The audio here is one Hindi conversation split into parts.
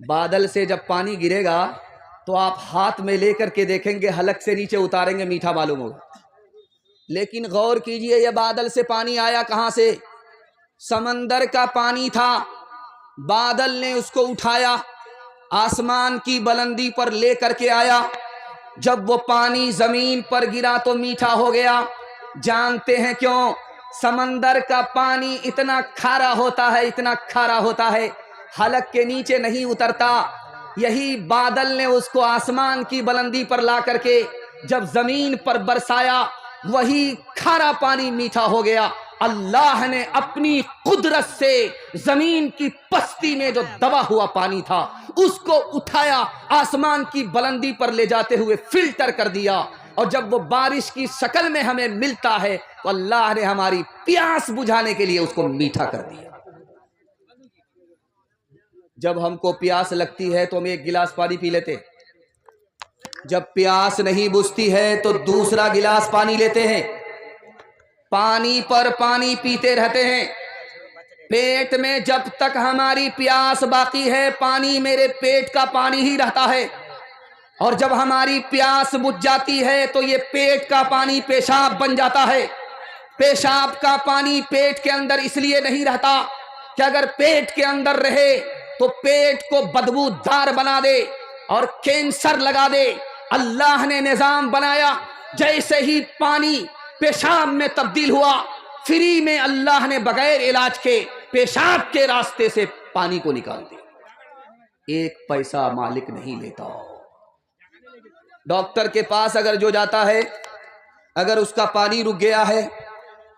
बादल से जब पानी गिरेगा तो आप हाथ में लेकर के देखेंगे, हलक से नीचे उतारेंगे, मीठा मालूम होगा। लेकिन गौर कीजिए, यह बादल से पानी आया कहां से? समंदर का पानी था, बादल ने उसको उठाया, आसमान की बुलंदी पर लेकर के आया। जब वो पानी जमीन पर गिरा तो मीठा हो गया। जानते हैं क्यों? समंदर का पानी इतना खारा होता है, इतना खारा होता है, हलक के नीचे नहीं उतरता। यही बादल ने उसको आसमान की बुलंदी पर ला करके जब जमीन पर बरसाया, वही खारा पानी मीठा हो गया। अल्लाह ने अपनी कुदरत से जमीन की पस्ती में जो दबा हुआ पानी था उसको उठाया, आसमान की बुलंदी पर ले जाते हुए फिल्टर कर दिया, और जब वो बारिश की शक्ल में हमें मिलता है तो अल्लाह ने हमारी प्यास बुझाने के लिए उसको मीठा कर दिया। जब हमको प्यास लगती है तो हम एक गिलास पानी पी लेते, जब प्यास नहीं बुझती है तो दूसरा गिलास पानी लेते हैं, पानी पर पानी पीते रहते हैं। पेट में जब तक हमारी प्यास बाकी है, पानी मेरे पेट का पानी ही रहता है, और जब हमारी प्यास बुझ जाती है तो ये पेट का पानी पेशाब बन जाता है। पेशाब का पानी पेट के अंदर इसलिए नहीं रहता कि अगर पेट के अंदर रहे तो पेट को बदबूदार बना दे और कैंसर लगा दे। अल्लाह ने निजाम बनाया, जैसे ही पानी पेशाब में तब्दील हुआ, फ्री में अल्लाह ने बगैर इलाज के पेशाब के रास्ते से पानी को निकाल दिया। एक पैसा मालिक नहीं लेता। डॉक्टर के पास अगर जो जाता है, अगर उसका पानी रुक गया है,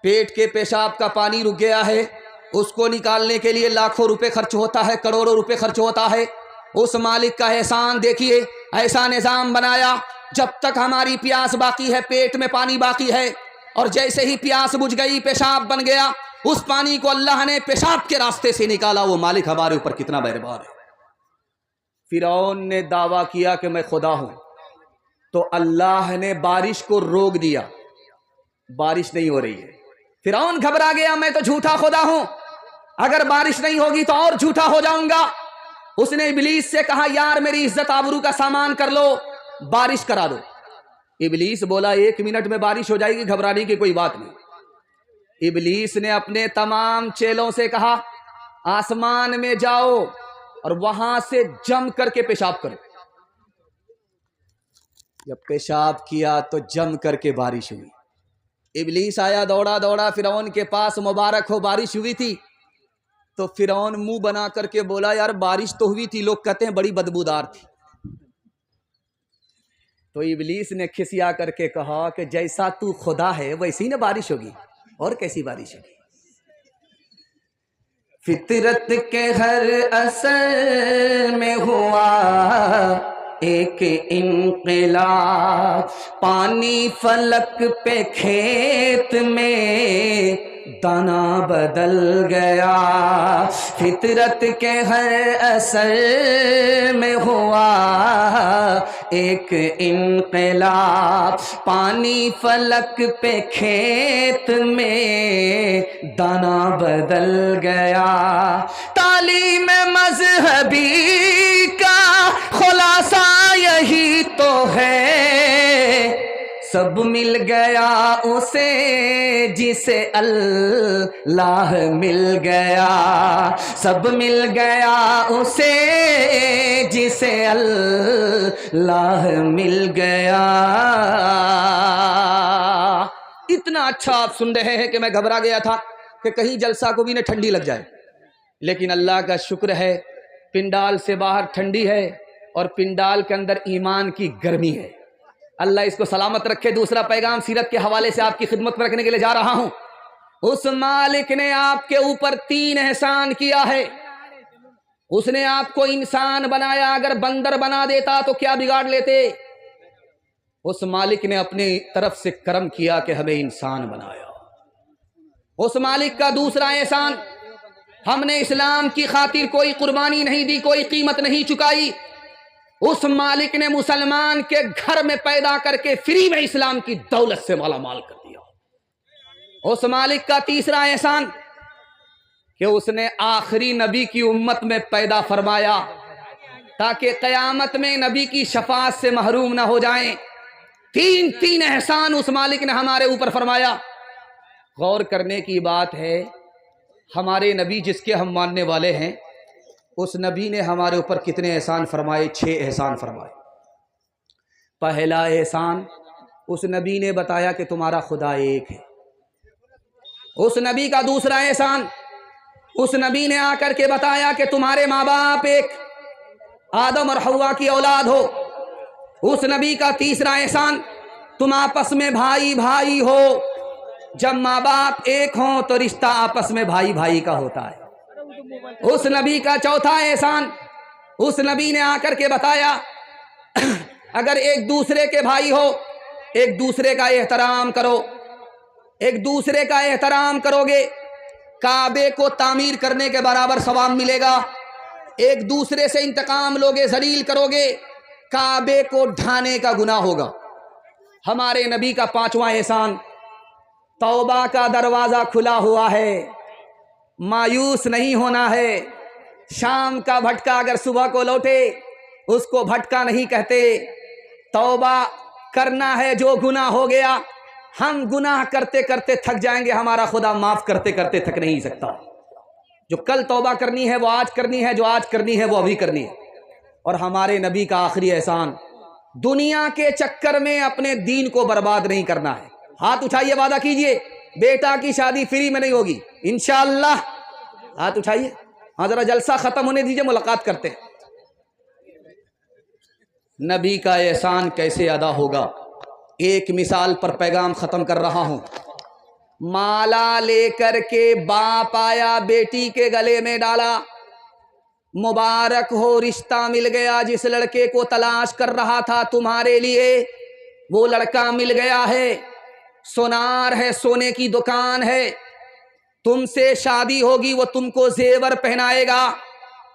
पेट के पेशाब का पानी रुक गया है, उसको निकालने के लिए लाखों रुपए खर्च होता है, करोड़ों रुपए खर्च होता है। उस मालिक का एहसान देखिए, ऐसा निजाम बनाया, जब तक हमारी प्यास बाकी है, पेट में पानी बाकी है, और जैसे ही प्यास बुझ गई, पेशाब बन गया, उस पानी को अल्लाह ने पेशाब के रास्ते से निकाला। वो मालिक हमारे ऊपर कितना मेहरबान है। फिरौन ने दावा किया कि मैं खुदा हूं, तो अल्लाह ने बारिश को रोक दिया, बारिश नहीं हो रही है। फिरौन घबरा गया, मैं तो झूठा खुदा हूं, अगर बारिश नहीं होगी तो और झूठा हो जाऊंगा। उसने इबलीस से कहा, यार मेरी इज्जत आबरू का सामान कर लो, बारिश करा दो। इबलीस बोला, 1 मिनट में बारिश हो जाएगी, घबराने की कोई बात नहीं। इबलीस ने अपने तमाम चेलों से कहा, आसमान में जाओ और वहां से जम करके पेशाब करो। जब पेशाब किया तो जम करके बारिश हुई। इबलीस आया दौड़ा दौड़ा फिरौन के पास, मुबारक हो बारिश हुई थी। तो फिरौन मुंह बना करके बोला, यार बारिश तो हुई थी, लोग कहते हैं बड़ी बदबूदार थी। तो इबलीस ने खिसिया करके कहा कि जैसा तू खुदा है वैसी ना बारिश होगी, और कैसी बारिश होगी। फितरत के हर असर में हुआ एक इनक़िलाब, पानी फलक पे खेत में दाना बदल गया। फितरत के हर असर में हुआ एक इनक़िलाब, पानी फलक पे खेत में दाना बदल गया। तालीम मज़हबी का खुलासा यही तो है, सब मिल गया उसे जिसे अल्लाह मिल गया, सब मिल गया उसे जिसे अल्लाह मिल गया। इतना अच्छा आप सुन रहे हैं कि मैं घबरा गया था कि कहीं जलसा को भी न ठंडी लग जाए, लेकिन अल्लाह का शुक्र है, पिंडाल से बाहर ठंडी है और पिंडाल के अंदर ईमान की गर्मी है। अल्लाह इसको सलामत रखे। दूसरा पैगाम सीरत के हवाले से आपकी खिदमत में रखने के लिए जा रहा हूं। उस मालिक ने आपके ऊपर 3 एहसान किया है। उसने आपको इंसान बनाया, अगर बंदर बना देता तो क्या बिगाड़ लेते। उस मालिक ने अपनी तरफ से करम किया कि हमें इंसान बनाया। उस मालिक का दूसरा एहसान, हमने इस्लाम की खातिर कोई कुर्बानी नहीं दी, कोई कीमत नहीं चुकाई। उस मालिक ने मुसलमान के घर में पैदा करके फ्री में इस्लाम की दौलत से माला माल कर दिया। उस मालिक का तीसरा एहसान कि उसने आखिरी नबी की उम्मत में पैदा फरमाया, ताकि क़यामत में नबी की शफाअत से महरूम ना हो जाएं। तीन तीन एहसान उस मालिक ने हमारे ऊपर फरमाया। गौर करने की बात है, हमारे नबी जिसके हम मानने वाले हैं, उस नबी ने हमारे ऊपर कितने एहसान फरमाए? 6 एहसान फरमाए। पहला एहसान, उस नबी ने बताया कि तुम्हारा खुदा एक है। उस नबी का दूसरा एहसान, उस नबी ने आकर के बताया कि तुम्हारे माँ बाप एक आदम और हव्वा की औलाद हो। उस नबी का तीसरा एहसान, तुम आपस में भाई भाई हो। जब माँ बाप एक हों तो रिश्ता आपस में भाई भाई का होता है। उस नबी का चौथा एहसान, उस नबी ने आकर के बताया अगर एक दूसरे के भाई हो, एक दूसरे का एहतराम करो। एक दूसरे का एहतराम करोगे, काबे को तामीर करने के बराबर सवाब मिलेगा। एक दूसरे से इंतकाम लोगे, जलील करोगे, काबे को ढाने का गुनाह होगा। हमारे नबी का पांचवा एहसान, तौबा का दरवाज़ा खुला हुआ है, मायूस नहीं होना है। शाम का भटका अगर सुबह को लौटे, उसको भटका नहीं कहते। तौबा करना है, जो गुनाह हो गया। हम गुनाह करते करते थक जाएंगे, हमारा खुदा माफ़ करते करते थक नहीं सकता। जो कल तौबा करनी है वो आज करनी है, जो आज करनी है वो अभी करनी है। और हमारे नबी का आखिरी एहसान, दुनिया के चक्कर में अपने दीन को बर्बाद नहीं करना है। हाथ उठाइए, वादा कीजिए, बेटा की शादी फ्री में नहीं होगी इंशाअल्लाह। हाथ उठाइए। हाँ, जरा जलसा खत्म होने दीजिए, मुलाकात करते हैं। नबी का एहसान कैसे अदा होगा? एक मिसाल पर पैगाम ख़त्म कर रहा हूँ। माला लेकर के बाप आया, बेटी के गले में डाला, मुबारक हो, रिश्ता मिल गया। जिस लड़के को तलाश कर रहा था तुम्हारे लिए, वो लड़का मिल गया है। सोनार है, सोने की दुकान है, तुमसे शादी होगी, वो तुमको जेवर पहनाएगा,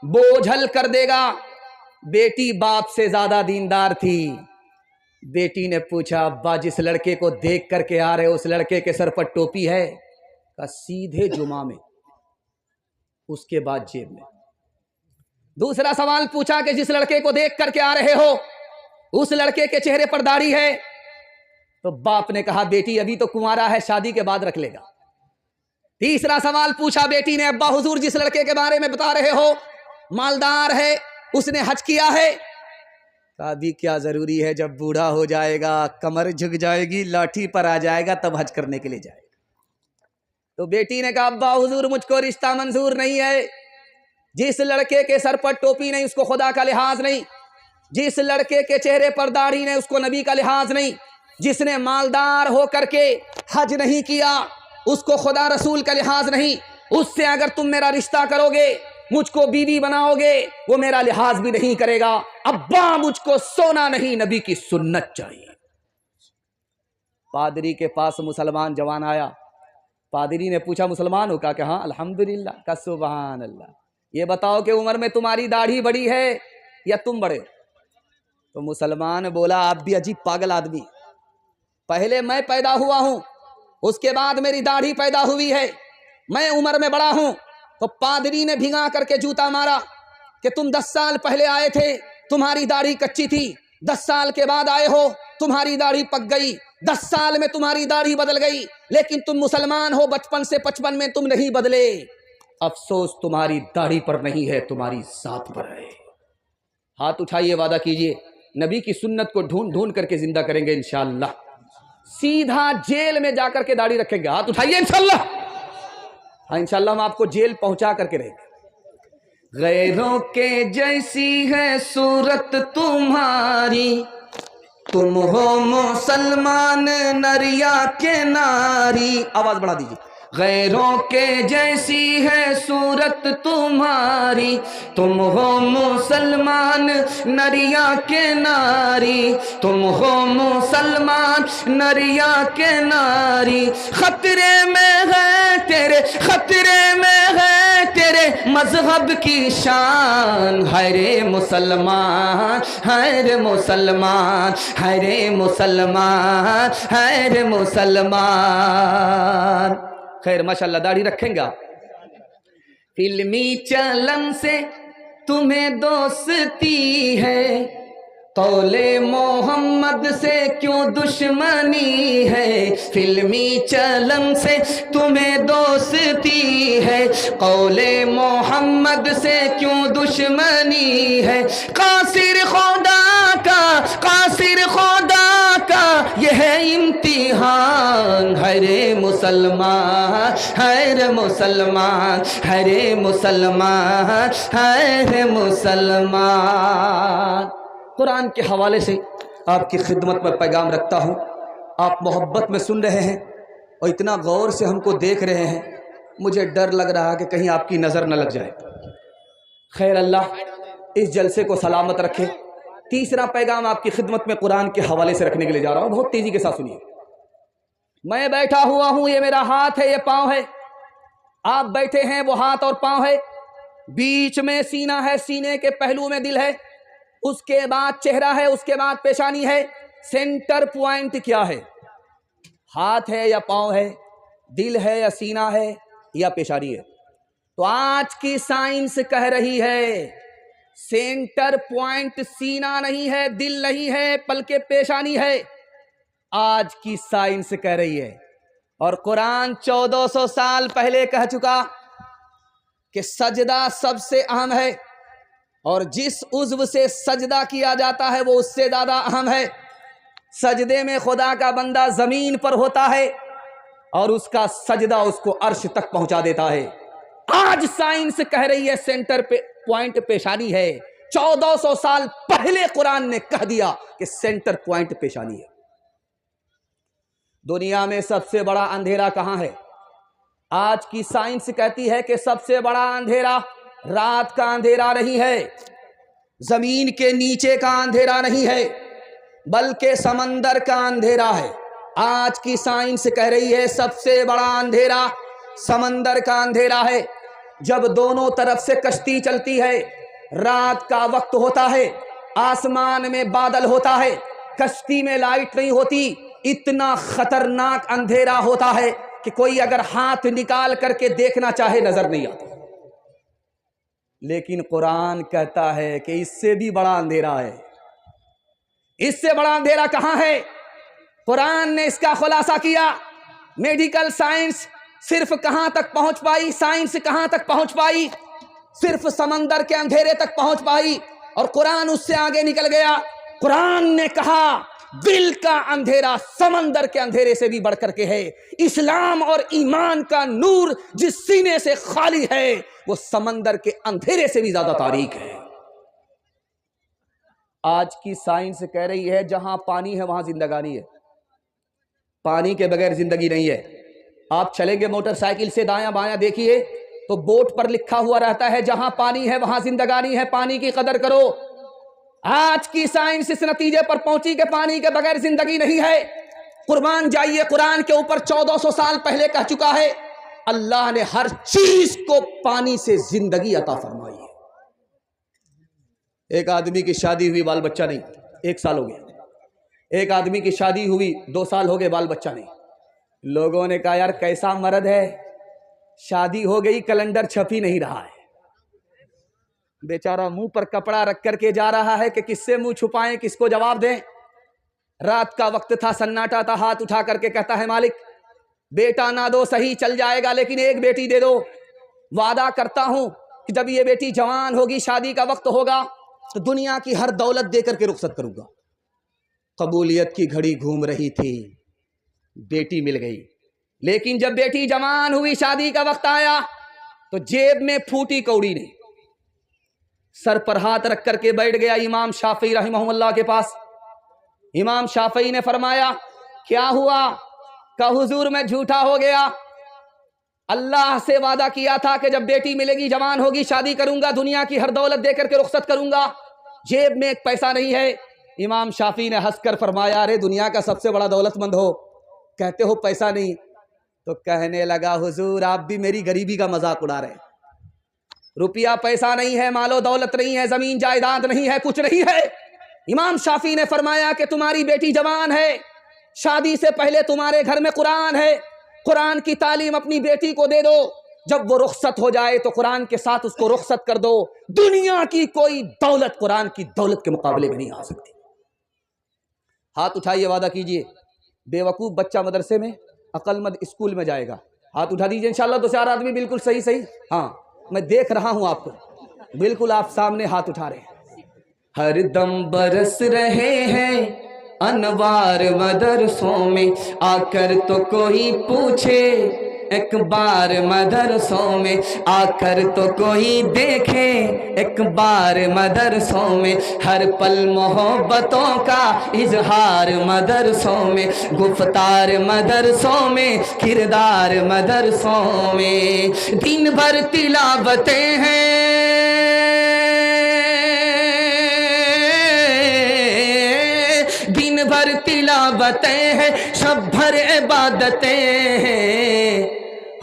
बोझल कर देगा। बेटी बाप से ज्यादा दीनदार थी। बेटी ने पूछा, अब्बा जिस लड़के को देख करके आ रहे हो, उस लड़के के सर पर टोपी है? का सीधे जुमा में, उसके बाद जेब में। दूसरा सवाल पूछा कि जिस लड़के को देख करके आ रहे हो, उस लड़के के चेहरे पर दाढ़ी है? तो बाप ने कहा, बेटी अभी तो कुंवारा है, शादी के बाद रख लेगा। तीसरा सवाल पूछा बेटी ने, अब्बा हुजूर जिस लड़के के बारे में बता रहे हो, मालदार है, उसने हज किया है? अभी क्या जरूरी है, जब बूढ़ा हो जाएगा, कमर झुक जाएगी, लाठी पर आ जाएगा, तब हज करने के लिए जाएगा। तो बेटी ने कहा, अब्बा हुजूर मुझको रिश्ता मंजूर नहीं है। जिस लड़के के सर पर टोपी नहीं, उसको खुदा का लिहाज नहीं। जिस लड़के के चेहरे पर दाढ़ी नहीं, उसको नबी का लिहाज नहीं। जिसने मालदार हो करके हज नहीं किया, उसको खुदा रसूल का लिहाज नहीं। उससे अगर तुम मेरा रिश्ता करोगे, मुझको बीवी बनाओगे, वो मेरा लिहाज भी नहीं करेगा। अब्बा मुझको सोना नहीं, नबी की सुन्नत चाहिए। पादरी के पास मुसलमान जवान आया। पादरी ने पूछा, मुसलमान हो? कहा हाँ, अल्हम्दुलिल्लाह। का सुभान अल्लाह। ये बताओ कि उम्र में तुम्हारी दाढ़ी बड़ी है या तुम बड़े? तो मुसलमान बोला, आप भी अजीब पागल आदमी। पहले मैं पैदा हुआ हूं, उसके बाद मेरी दाढ़ी पैदा हुई है, मैं उम्र में बड़ा हूं। तो पादरी ने भिंगा करके जूता मारा कि तुम 10 साल पहले आए थे, तुम्हारी दाढ़ी कच्ची थी। 10 साल के बाद आए हो, तुम्हारी दाढ़ी पक गई। 10 साल में तुम्हारी दाढ़ी बदल गई, लेकिन तुम मुसलमान हो, बचपन से 55 में तुम नहीं बदले। अफसोस तुम्हारी दाढ़ी पर नहीं है, तुम्हारी जात पर है। हाथ उठाइए, वादा कीजिए, नबी की सुन्नत को ढूंढ ढूंढ करके जिंदा करेंगे इंशाअल्लाह। सीधा जेल में जाकर के दाढ़ी रखेंगे। हाथ उठाइए इंशाअल्लाह। हाँ, इंशाअल्लाह हम आपको जेल पहुंचा करके रहेंगे। गैरों के जैसी है सूरत तुम्हारी, तुम हो मुसलमान नरिया के नारी। आवाज बढ़ा दीजिए। गैरों के जैसी है सूरत तुम्हारी, तुम हो मुसलमान नरिया के नारी, तुम हो मुसलमान नरिया के नारी। खतरे में है तेरे, खतरे में है तेरे मजहब की शान। है रे मुसलमान, है रे मुसलमान, है रे मुसलमान, है रे मुसलमान। खैर माशाल्लाह, दाढ़ी रखेंगे आप। फिल्मी चलन से तुम्हें दोस्ती है, कौले मोहम्मद से क्यों दुश्मनी है, फिल्मी चलन से तुम्हें दोस्ती है, कौले मोहम्मद से क्यों दुश्मनी है, कासिर खुदा का यह है इम्तिहान, हरे मुसलमान हरे मुसलमान हरे मुसलमान हरे मुसलमान। कुरान के हवाले से आपकी खिदमत में पैगाम रखता हूँ। आप मोहब्बत में सुन रहे हैं और इतना गौर से हमको देख रहे हैं, मुझे डर लग रहा है कि कहीं आपकी नज़र न लग जाए। खैर, अल्लाह इस जलसे को सलामत रखे। तीसरा पैगाम आपकी खिदमत में कुरान के हवाले से रखने के लिए जा रहा हूँ, बहुत तेज़ी के साथ सुनिए। मैं बैठा हुआ हूँ, ये मेरा हाथ है, ये पाँव है, आप बैठे हैं, वो हाथ और पाँव है, बीच में सीना है, सीने के पहलू में दिल है, उसके बाद चेहरा है, उसके बाद पेशानी है। सेंटर पॉइंट क्या है? हाथ है या पाँव है, दिल है या सीना है या पेशानी है? तो आज की साइंस कह रही है सेंटर पॉइंट सीना नहीं है, दिल नहीं है, बल्कि पेशानी है। आज की साइंस कह रही है, और कुरान 1400 साल पहले कह चुका कि सजदा सबसे अहम है, और जिस उज़्व से सजदा किया जाता है वो उससे ज़्यादा अहम है। सजदे में खुदा का बंदा ज़मीन पर होता है और उसका सजदा उसको अर्श तक पहुंचा देता है। आज साइंस कह रही है सेंटर पे पॉइंट पेशानी है। 1400 साल पहले कुरान ने कह दिया कि सेंटर पॉइंट पेशानी है। दुनिया में सबसे बड़ा अंधेरा कहां है? आज की साइंस कहती है कि सबसे बड़ा अंधेरा रात का अंधेरा नहीं है, जमीन के नीचे का अंधेरा नहीं है, बल्कि समंदर का अंधेरा है। आज की साइंस कह रही है सबसे बड़ा अंधेरा समंदर का अंधेरा है। जब दोनों तरफ से कश्ती चलती है, रात का वक्त होता है, आसमान में बादल होता है, कश्ती में लाइट नहीं होती, इतना खतरनाक अंधेरा होता है कि कोई अगर हाथ निकाल करके देखना चाहे नजर नहीं आता। लेकिन कुरान कहता है कि इससे भी बड़ा अंधेरा है। इससे बड़ा अंधेरा कहां है? कुरान ने इसका खुलासा किया। मेडिकल साइंस सिर्फ कहां तक पहुंच पाई? साइंस कहां तक पहुंच पाई? सिर्फ समंदर के अंधेरे तक पहुंच पाई, और कुरान उससे आगे निकल गया। कुरान ने कहा दिल का अंधेरा समंदर के अंधेरे से भी बढ़कर के है। इस्लाम और ईमान का नूर जिस सीने से खाली है वो समंदर के अंधेरे से भी ज्यादा तारीक है। आज की साइंस कह रही है जहां पानी है वहां जिंदगानी है, पानी के बगैर जिंदगी नहीं है। आप चलेंगे मोटरसाइकिल से दायां बायां देखिए तो बोर्ड पर लिखा हुआ रहता है जहां पानी है वहां जिंदगानी है, पानी की कदर करो। आज की साइंस इस नतीजे पर पहुंची कि पानी के बगैर जिंदगी नहीं है। कुर्बान जाइए, कुरान के ऊपर 1400 साल पहले कह चुका है अल्लाह ने हर चीज को पानी से जिंदगी अता फरमाई है। एक आदमी की शादी हुई, बाल बच्चा नहीं, 1 साल हो गया। एक आदमी की शादी हुई, 2 साल हो गए, बाल बच्चा नहीं। लोगों ने कहा यार कैसा मर्द है, शादी हो गई, कैलेंडर छप ही नहीं रहा है। बेचारा मुंह पर कपड़ा रख करके जा रहा है कि किससे मुंह छुपाएं, किसको जवाब दें। रात का वक्त था, सन्नाटा था, हाथ उठा करके कहता है मालिक बेटा ना दो सही, चल जाएगा, लेकिन एक बेटी दे दो। वादा करता हूं कि जब ये बेटी जवान होगी, शादी का वक्त होगा, तो दुनिया की हर दौलत दे करके रुखसत करूंगा। कबूलियत की घड़ी घूम रही थी, बेटी मिल गई। लेकिन जब बेटी जवान हुई, शादी का वक्त आया, तो जेब में फूटी कौड़ी नहीं, सर पर हाथ रख करके बैठ गया इमाम शाफी रहमहुल्लाह के पास। इमाम शाफी ने फरमाया क्या हुआ? का हुजूर मैं झूठा हो गया, अल्लाह से वादा किया था कि जब बेटी मिलेगी, जवान होगी, शादी करूंगा, दुनिया की हर दौलत दे करके रुखसत करूंगा, जेब में एक पैसा नहीं है। इमाम शाफी ने हंसकर फरमाया अरे दुनिया का सबसे बड़ा दौलतमंद हो, कहते हो पैसा नहीं? तो कहने लगा हुजूर आप भी मेरी गरीबी का मजाक उड़ा रहे हैं। रुपया पैसा नहीं है, मालो दौलत नहीं है, जमीन जायदाद नहीं है, कुछ नहीं है। इमाम शाफी ने फरमाया कि तुम्हारी बेटी जवान है, शादी से पहले तुम्हारे घर में कुरान है, कुरान की तालीम अपनी बेटी को दे दो, जब वो रुखसत हो जाए तो कुरान के साथ उसको रुखसत कर दो। दुनिया की कोई दौलत कुरान की दौलत के मुकाबले में नहीं आ सकती। हाथ उठाइए, वादा कीजिए। बेवकूफ बच्चा मदरसे में, अक्लमंद स्कूल में जाएगा। हाथ उठा दीजिए इंशाल्लाह। 2-4 आदमी बिल्कुल सही सही। हाँ, मैं देख रहा हूं आपको, बिल्कुल आप सामने हाथ उठा रहे हैं। हर दम बरस रहे हैं अनवार मदरसों में, आकर तो कोई पूछे एक बार मदरसों में, आकर तो कोई देखे एक बार मदरसों में। हर पल मोहब्बतों का इजहार मदरसों में, गुफ्तार मदरसों में, किरदार मदरसों में। दिन भर तिलावतें हैं, दिन भर तिलावतें हैं, शब भर इबादतें हैं।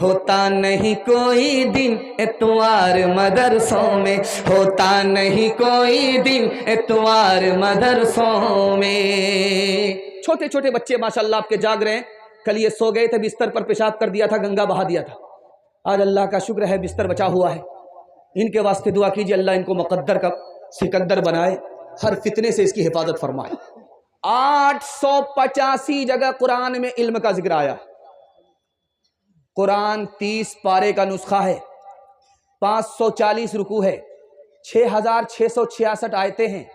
होता नहीं कोई दिन इतवार मदरसों में, होता नहीं कोई दिन इतवार मदरसों में। छोटे छोटे बच्चे माशाल्लाह आपके जाग रहे हैं। कल ये सो गए थे, बिस्तर पर पेशाब कर दिया था, गंगा बहा दिया था। आज अल्लाह का शुक्र है बिस्तर बचा हुआ है। इनके वास्ते दुआ कीजिए, अल्लाह इनको मुकद्दर का सिकंदर बनाए, हर फितने से इसकी हिफाजत फरमाए। 885 जगह कुरान में इल्म का जिक्र आया। कुरान 30 पारे का नुस्खा है, 540 रुकू है, 6666 आयतें हैं।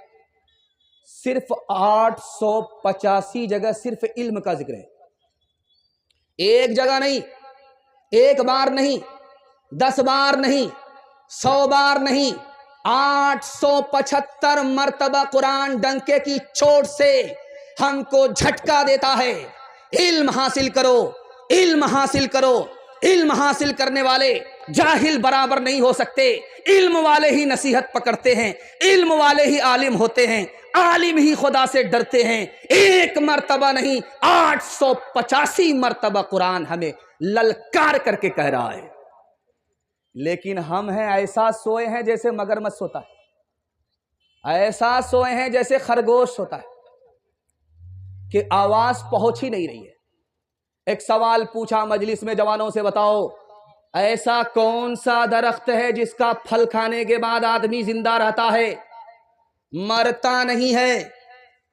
सिर्फ 885 जगह सिर्फ इल्म का जिक्र है। एक जगह नहीं, एक बार नहीं, 10 बार नहीं, 100 बार नहीं, 875 मर्तबा कुरान डंके की चोट से हमको झटका देता है। इल्म हासिल करो, इल्म हासिल करो। इल्म हासिल करने वाले जाहिल बराबर नहीं हो सकते। इल्म वाले ही नसीहत पकड़ते हैं, इल्म वाले ही आलिम होते हैं, आलिम ही खुदा से डरते हैं। एक मर्तबा नहीं, 885 मर्तबा कुरान हमें ललकार करके कह रहा है। लेकिन हम हैं ऐसा सोए हैं जैसे मगरमच्छ सोता है, ऐसा सोए हैं जैसे खरगोश सोता है कि आवाज पहुंच ही नहीं रही है। एक सवाल पूछा मजलिस में जवानों से, बताओ ऐसा कौन सा दरख्त है जिसका फल खाने के बाद आदमी जिंदा रहता है, मरता नहीं है?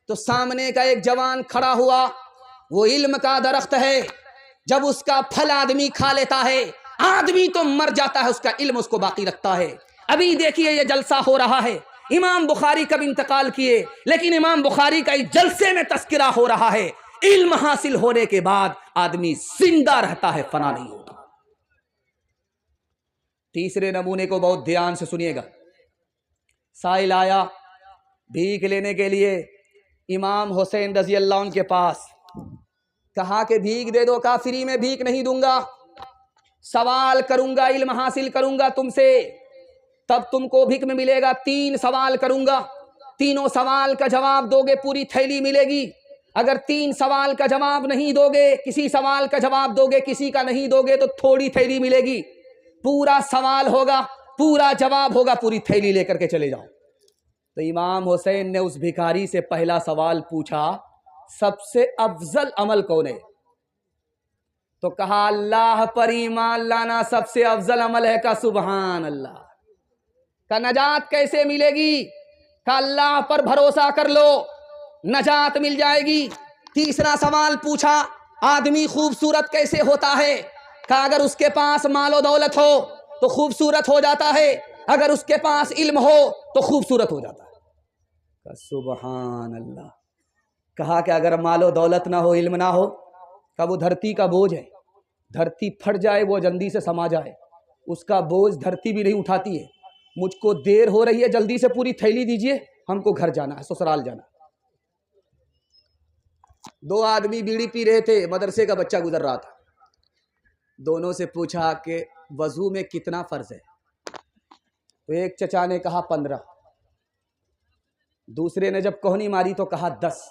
तो सामने का एक जवान खड़ा हुआ, वो इल्म का दरख्त है। जब उसका फल आदमी खा लेता है, आदमी तो मर जाता है, उसका इल्म उसको बाकी रखता है। अभी देखिए ये जलसा हो रहा है। इमाम बुखारी कब इंतकाल किए, लेकिन इमाम बुखारी का इस जलसे में तस्करा हो रहा है। इल्म हासिल होने के बाद आदमी जिंदा रहता है, फना नहीं होता। तीसरे नमूने को बहुत ध्यान से सुनिएगा। साइल आया भीख लेने के लिए इमाम हुसैन रजी अल्लाह अन्हु के पास, कहा कि भीख दे दो। कहा फ्री में भीख नहीं दूंगा, सवाल करूंगा, इल्म हासिल करूंगा तुमसे, तब तुमको भीख में मिलेगा। 3 सवाल करूंगा, तीनों सवाल का जवाब दोगे पूरी थैली मिलेगी। अगर 3 सवाल का जवाब नहीं दोगे, किसी सवाल का जवाब दोगे, किसी का नहीं दोगे, तो थोड़ी थैली मिलेगी। पूरा सवाल होगा, पूरा जवाब होगा, पूरी थैली लेकर के चले जाओ। तो इमाम हुसैन ने उस भिखारी से पहला सवाल पूछा, सबसे अफजल अमल कौन है? तो कहा अल्लाह पर ईमान लाना सबसे अफजल अमल है। का सुबहान अल्लाह। का नजात कैसे मिलेगी? का अल्लाह पर भरोसा कर लो, नजात मिल जाएगी। तीसरा सवाल पूछा, आदमी खूबसूरत कैसे होता है? का अगर उसके पास मालो दौलत हो तो खूबसूरत हो जाता है, अगर उसके पास इल्म हो तो खूबसूरत हो जाता है। का सुबहान अल्लाह। कहा कि अगर मालो दौलत ना हो, इल्म ना हो, का वो धरती का बोझ है। धरती फट जाए, वो जल्दी से समा जाए, उसका बोझ धरती भी नहीं उठाती है। मुझको देर हो रही है, जल्दी से पूरी थैली दीजिए, हमको घर जाना है, ससुराल जाना। 2 आदमी बीड़ी पी रहे थे, मदरसे का बच्चा गुजर रहा था। दोनों से पूछा कि वजू में कितना फर्ज है? तो एक चचा ने कहा 15, दूसरे ने जब कोहनी मारी तो कहा 10।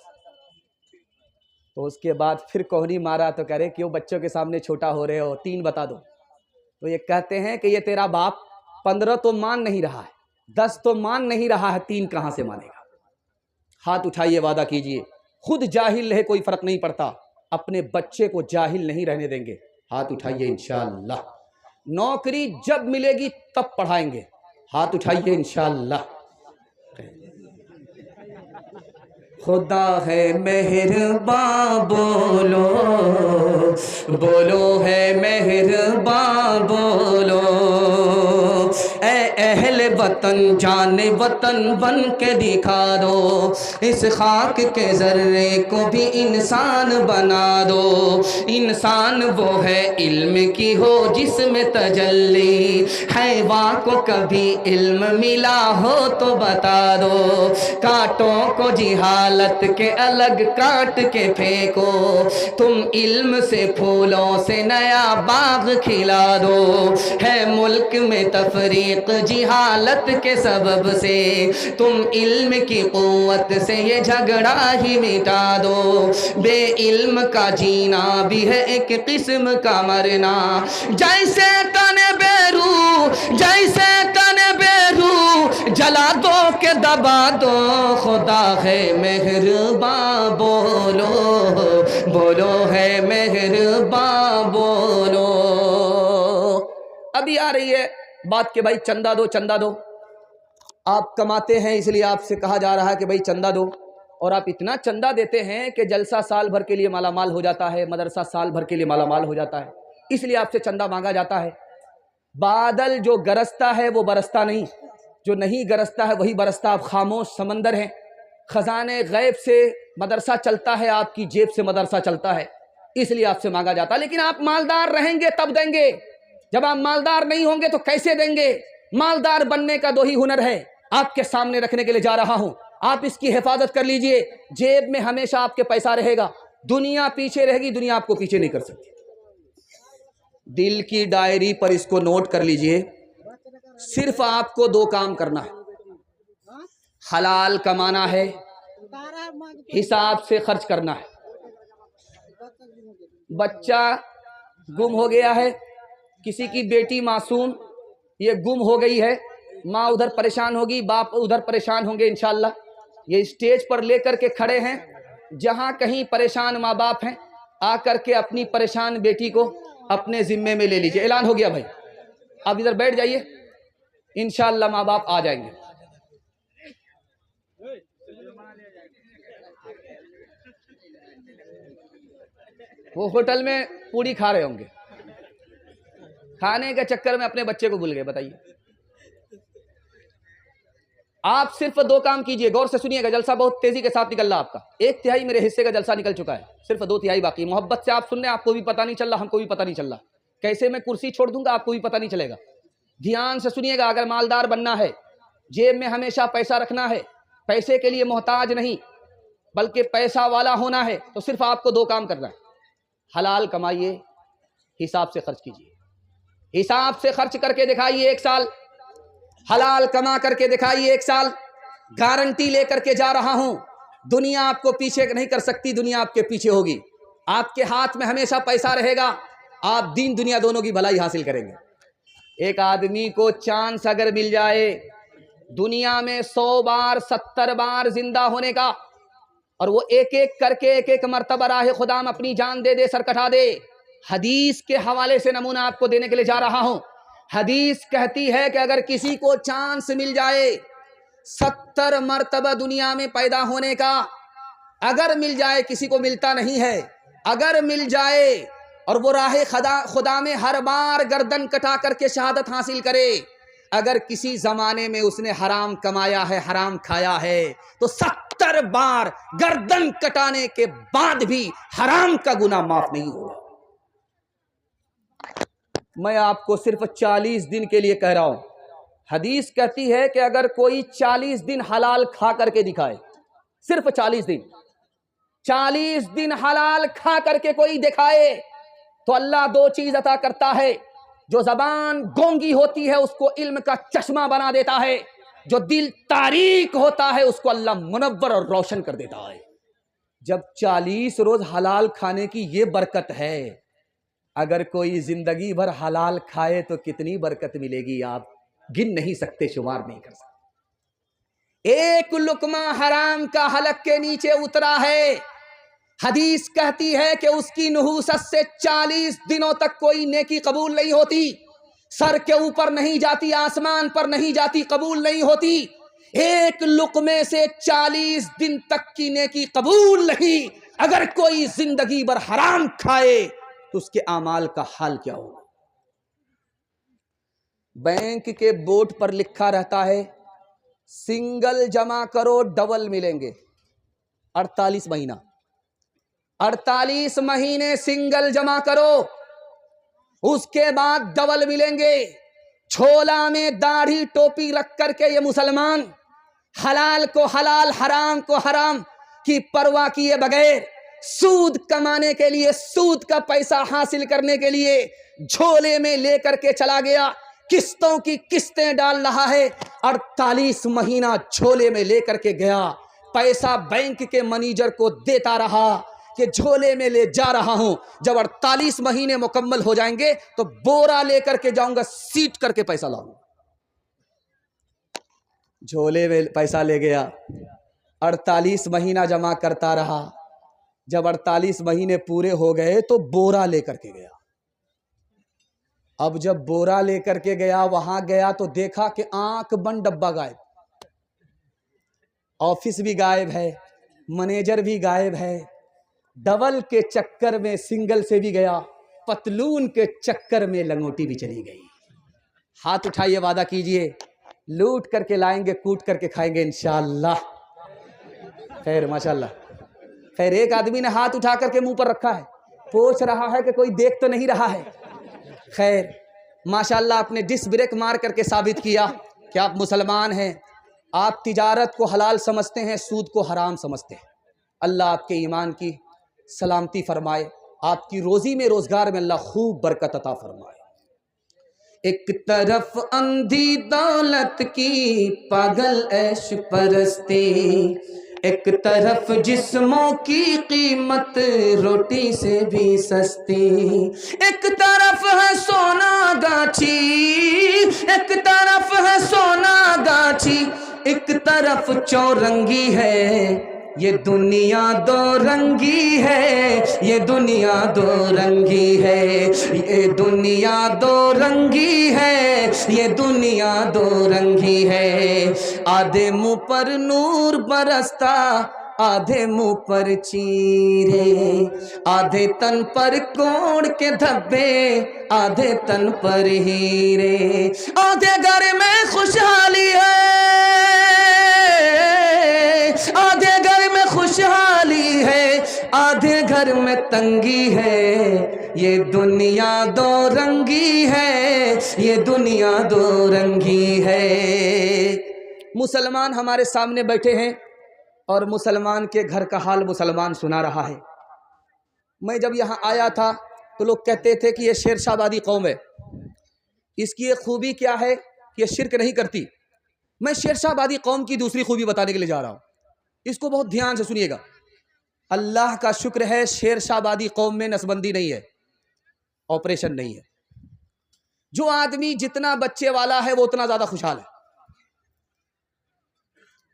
तो उसके बाद फिर कोहनी मारा तो कह रहे क्यों बच्चों के सामने छोटा हो रहे हो, 3 बता दो। तो ये कहते हैं कि ये तेरा बाप 15 तो मान नहीं रहा है, 10 तो मान नहीं रहा है, 3 कहां से मानेगा? हाथ उठाइए, वादा कीजिए, खुद जाहिल रहे कोई फर्क नहीं पड़ता, अपने बच्चे को जाहिल नहीं रहने देंगे। हाथ उठाइए इंशाअल्लाह। नौकरी जब मिलेगी तब पढ़ाएंगे। हाथ उठाइए इंशाअल्लाह। खुदा है मेहरबान बोलो, बोलो है मेहरबान बोलो। ऐ अहले वतन जाने वतन बन के दिखा दो, इस खाक के ज़र्रे को भी इंसान बना दो। इंसान वो है इल्म की हो जिसमें तजल्ली, हैवा को कभी इल्म मिला हो तो बता दो। कांटों को जिहालत के अलग काट के फेंको, तुम इल्म से फूलों से नया बाग खिला दो। है मुल्क में तफरीक जिहालत के सबब से, तुम इल्म की कुव्वत से ये झगड़ा ही मिटा दो। बे इल्म का जीना भी है एक किस्म का मरना, जैसे तने बेरू, जैसे तने बेरू जला दो के दबा दो। खुदा है मेहरबान बोलो, बोलो है मेहरबान बोलो। अभी आ रही है बात के भाई चंदा दो, चंदा दो। आप कमाते हैं इसलिए आपसे कहा जा रहा है कि भाई चंदा दो, और आप इतना चंदा देते हैं कि जलसा साल भर के लिए मालामाल हो जाता है, मदरसा साल भर के लिए मालामाल हो जाता है, इसलिए आपसे चंदा मांगा जाता है। बादल जो गरजता है वो बरसता नहीं, जो नहीं गरजता है वही बरसता। आप खामोश समंदर हैं, खजाने गैब से मदरसा चलता है, आपकी जेब से मदरसा चलता है, इसलिए आपसे मांगा जाता है। लेकिन आप मालदार रहेंगे तब देंगे, जब आप मालदार नहीं होंगे तो कैसे देंगे? मालदार बनने का दो ही हुनर है, आपके सामने रखने के लिए जा रहा हूं, आप इसकी हिफाजत कर लीजिए। जेब में हमेशा आपके पैसा रहेगा, दुनिया पीछे रहेगी, दुनिया आपको पीछे नहीं कर सकती। दिल की डायरी पर इसको नोट कर लीजिए। सिर्फ आपको दो काम करना है, हलाल कमाना है, हिसाब से खर्च करना है। बच्चा गुम हो गया है, किसी की बेटी मासूम ये गुम हो गई है, माँ उधर परेशान होगी, बाप उधर परेशान होंगे। इंशाअल्लाह ये स्टेज पर लेकर के खड़े हैं, जहाँ कहीं परेशान माँ बाप हैं, आकर के अपनी परेशान बेटी को अपने जिम्मे में ले लीजिए। ऐलान हो गया भाई, आप इधर बैठ जाइए, इंशाअल्लाह माँ बाप आ जाएंगे। वो होटल में पूरी खा रहे होंगे, खाने के चक्कर में अपने बच्चे को भूल गए। बताइए, आप सिर्फ दो काम कीजिए, गौर से सुनिएगा, जलसा बहुत तेजी के साथ निकल रहा आपका। 1/3 मेरे हिस्से का जलसा निकल चुका है, सिर्फ 2/3 बाकी। मोहब्बत से आप सुन रहे हैं, आपको भी पता नहीं चल रहा, हमको भी पता नहीं चल रहा। कैसे मैं कुर्सी छोड़ दूंगा आपको भी पता नहीं चलेगा। ध्यान से सुनिएगा, अगर मालदार बनना है, जेब में हमेशा पैसा रखना है, पैसे के लिए मोहताज नहीं बल्कि पैसा वाला होना है, तो सिर्फ आपको दो काम करना है, हलाल कमाइए, हिसाब से खर्च कीजिए। हिसाब से खर्च करके दिखाइए 1 साल, हलाल कमा करके दिखाइए 1 साल। गारंटी लेकर के जा रहा हूं, दुनिया आपको पीछे नहीं कर सकती, दुनिया आपके पीछे होगी। आपके हाथ में हमेशा पैसा रहेगा, आप दीन दुनिया दोनों की भलाई हासिल करेंगे। एक आदमी को चांस अगर मिल जाए दुनिया में 100 बार 70 बार जिंदा होने का, और वो एक एक करके एक एक मर्तबा राह खुदा में अपनी जान दे दे, सर कटा दे। हदीस के हवाले से नमूना आपको देने के लिए जा रहा हूं। हदीस कहती है कि अगर किसी को चांस मिल जाए 70 मर्तबा दुनिया में पैदा होने का, अगर मिल जाए, किसी को मिलता नहीं है, अगर मिल जाए और वो राह खुदा में हर बार गर्दन कटा करके शहादत हासिल करे, अगर किसी जमाने में उसने हराम कमाया है, हराम खाया है, तो 70 बार गर्दन कटाने के बाद भी हराम का गुनाह माफ नहीं होगा। मैं आपको सिर्फ 40 दिन के लिए कह रहा हूं। हदीस कहती है कि अगर कोई 40 दिन हलाल खा करके दिखाए, सिर्फ 40 दिन, 40 दिन हलाल खा करके कोई दिखाए, तो अल्लाह 2 चीज अता करता है। जो जबान गोंगी होती है उसको इल्म का चश्मा बना देता है, जो दिल तारीक होता है उसको अल्लाह मुनव्वर और रोशन कर देता है। जब 40 रोज हलाल खाने की ये बरकत है, अगर कोई जिंदगी भर हलाल खाए तो कितनी बरकत मिलेगी, आप गिन नहीं सकते, शुमार नहीं कर सकते। एक लुकमा हराम का हलक के नीचे उतरा है, हदीस कहती है कि उसकी नुहूसत से 40 दिनों तक कोई नेकी कबूल नहीं होती। सर के ऊपर नहीं जाती, आसमान पर नहीं जाती, कबूल नहीं होती। एक लुक़मे से 40 दिन तक की नेकी कबूल नहीं। अगर कोई जिंदगी भर हराम खाए तो उसके आमाल का हाल क्या होगा? बैंक के बोर्ड पर लिखा रहता है सिंगल जमा करो डबल मिलेंगे। 48 महीना, 48 महीने सिंगल जमा करो, उसके बाद डबल मिलेंगे। छोला में दाढ़ी टोपी रख करके ये मुसलमान हलाल को हलाल, हराम को हराम की परवाह किए बगैर सूद कमाने के लिए, सूद का पैसा हासिल करने के लिए झोले में लेकर के चला गया। किस्तों की किस्तें डाल रहा है। 48 महीना झोले में लेकर के गया, पैसा बैंक के मैनेजर को देता रहा कि झोले में ले जा रहा हूं, जब 48 महीने मुकम्मल हो जाएंगे तो बोरा लेकर के जाऊंगा, सीट करके पैसा लाऊंगा। झोले में पैसा ले गया, 48 महीना जमा करता रहा। जब 48 महीने पूरे हो गए तो बोरा लेकर के गया। अब जब बोरा लेकर के गया, वहां गया तो देखा कि आंख बंद, डब्बा गायब, ऑफिस भी गायब है, मैनेजर भी गायब है। डबल के चक्कर में सिंगल से भी गया, पतलून के चक्कर में लंगोटी भी चली गई। हाथ उठाइए, वादा कीजिए, लूट करके लाएंगे, कूट करके खाएंगे इंशाअल्लाह। खैर, माशाअल्लाह। खैर, एक आदमी ने हाथ उठा करके मुंह पर रखा है, पूछ रहा है कि कोई देख तो नहीं रहा है। खैर, माशाअल्लाह, आपने डिस्क ब्रेक मार करके साबित किया कि आप मुसलमान हैं। आप तिजारत को हलाल समझते हैं, सूद को हराम समझते हैं। अल्लाह आपके ईमान की सलामती फरमाए, आपकी रोजी में, रोजगार में अल्लाह खूब बरकत अता फरमाए। एक तरफ अंधी दौलत की पागल ऐश परस्ती, एक तरफ जिस्मों की कीमत रोटी से भी सस्ती। एक तरफ है सोना गाछी, एक तरफ है सोना गाछी, एक तरफ चौरंगी है। ये दुनिया दो रंगी है, ये दुनिया दो रंगी है, ये दुनिया दो रंगी है, ये दुनिया दो रंगी है। आधे मुंह पर नूर बरसता, आधे मुंह पर चीरे, आधे तन पर कोड़ के धब्बे, आधे तन पर हीरे। आधे घर में खुशहाली है, आधे घर में खुशहाली है, आधे घर में तंगी है। ये दुनिया दो रंगी है, ये दुनिया दो रंगी है। मुसलमान हमारे सामने बैठे हैं और मुसलमान के घर का हाल मुसलमान सुना रहा है। मैं जब यहाँ आया था तो लोग कहते थे कि ये शेरशाहबादी कौम है, इसकी एक खूबी क्या है कि ये शिरक नहीं करती। मैं शेरशाहबादी कौम की दूसरी खूबी बताने के लिए जा रहा हूँ, इसको बहुत ध्यान से सुनिएगा। अल्लाह का शुक्र है, शेरशाहबादी कौम में नसबंदी नहीं है, ऑपरेशन नहीं है। जो आदमी जितना बच्चे वाला है वो उतना ज्यादा खुशहाल है।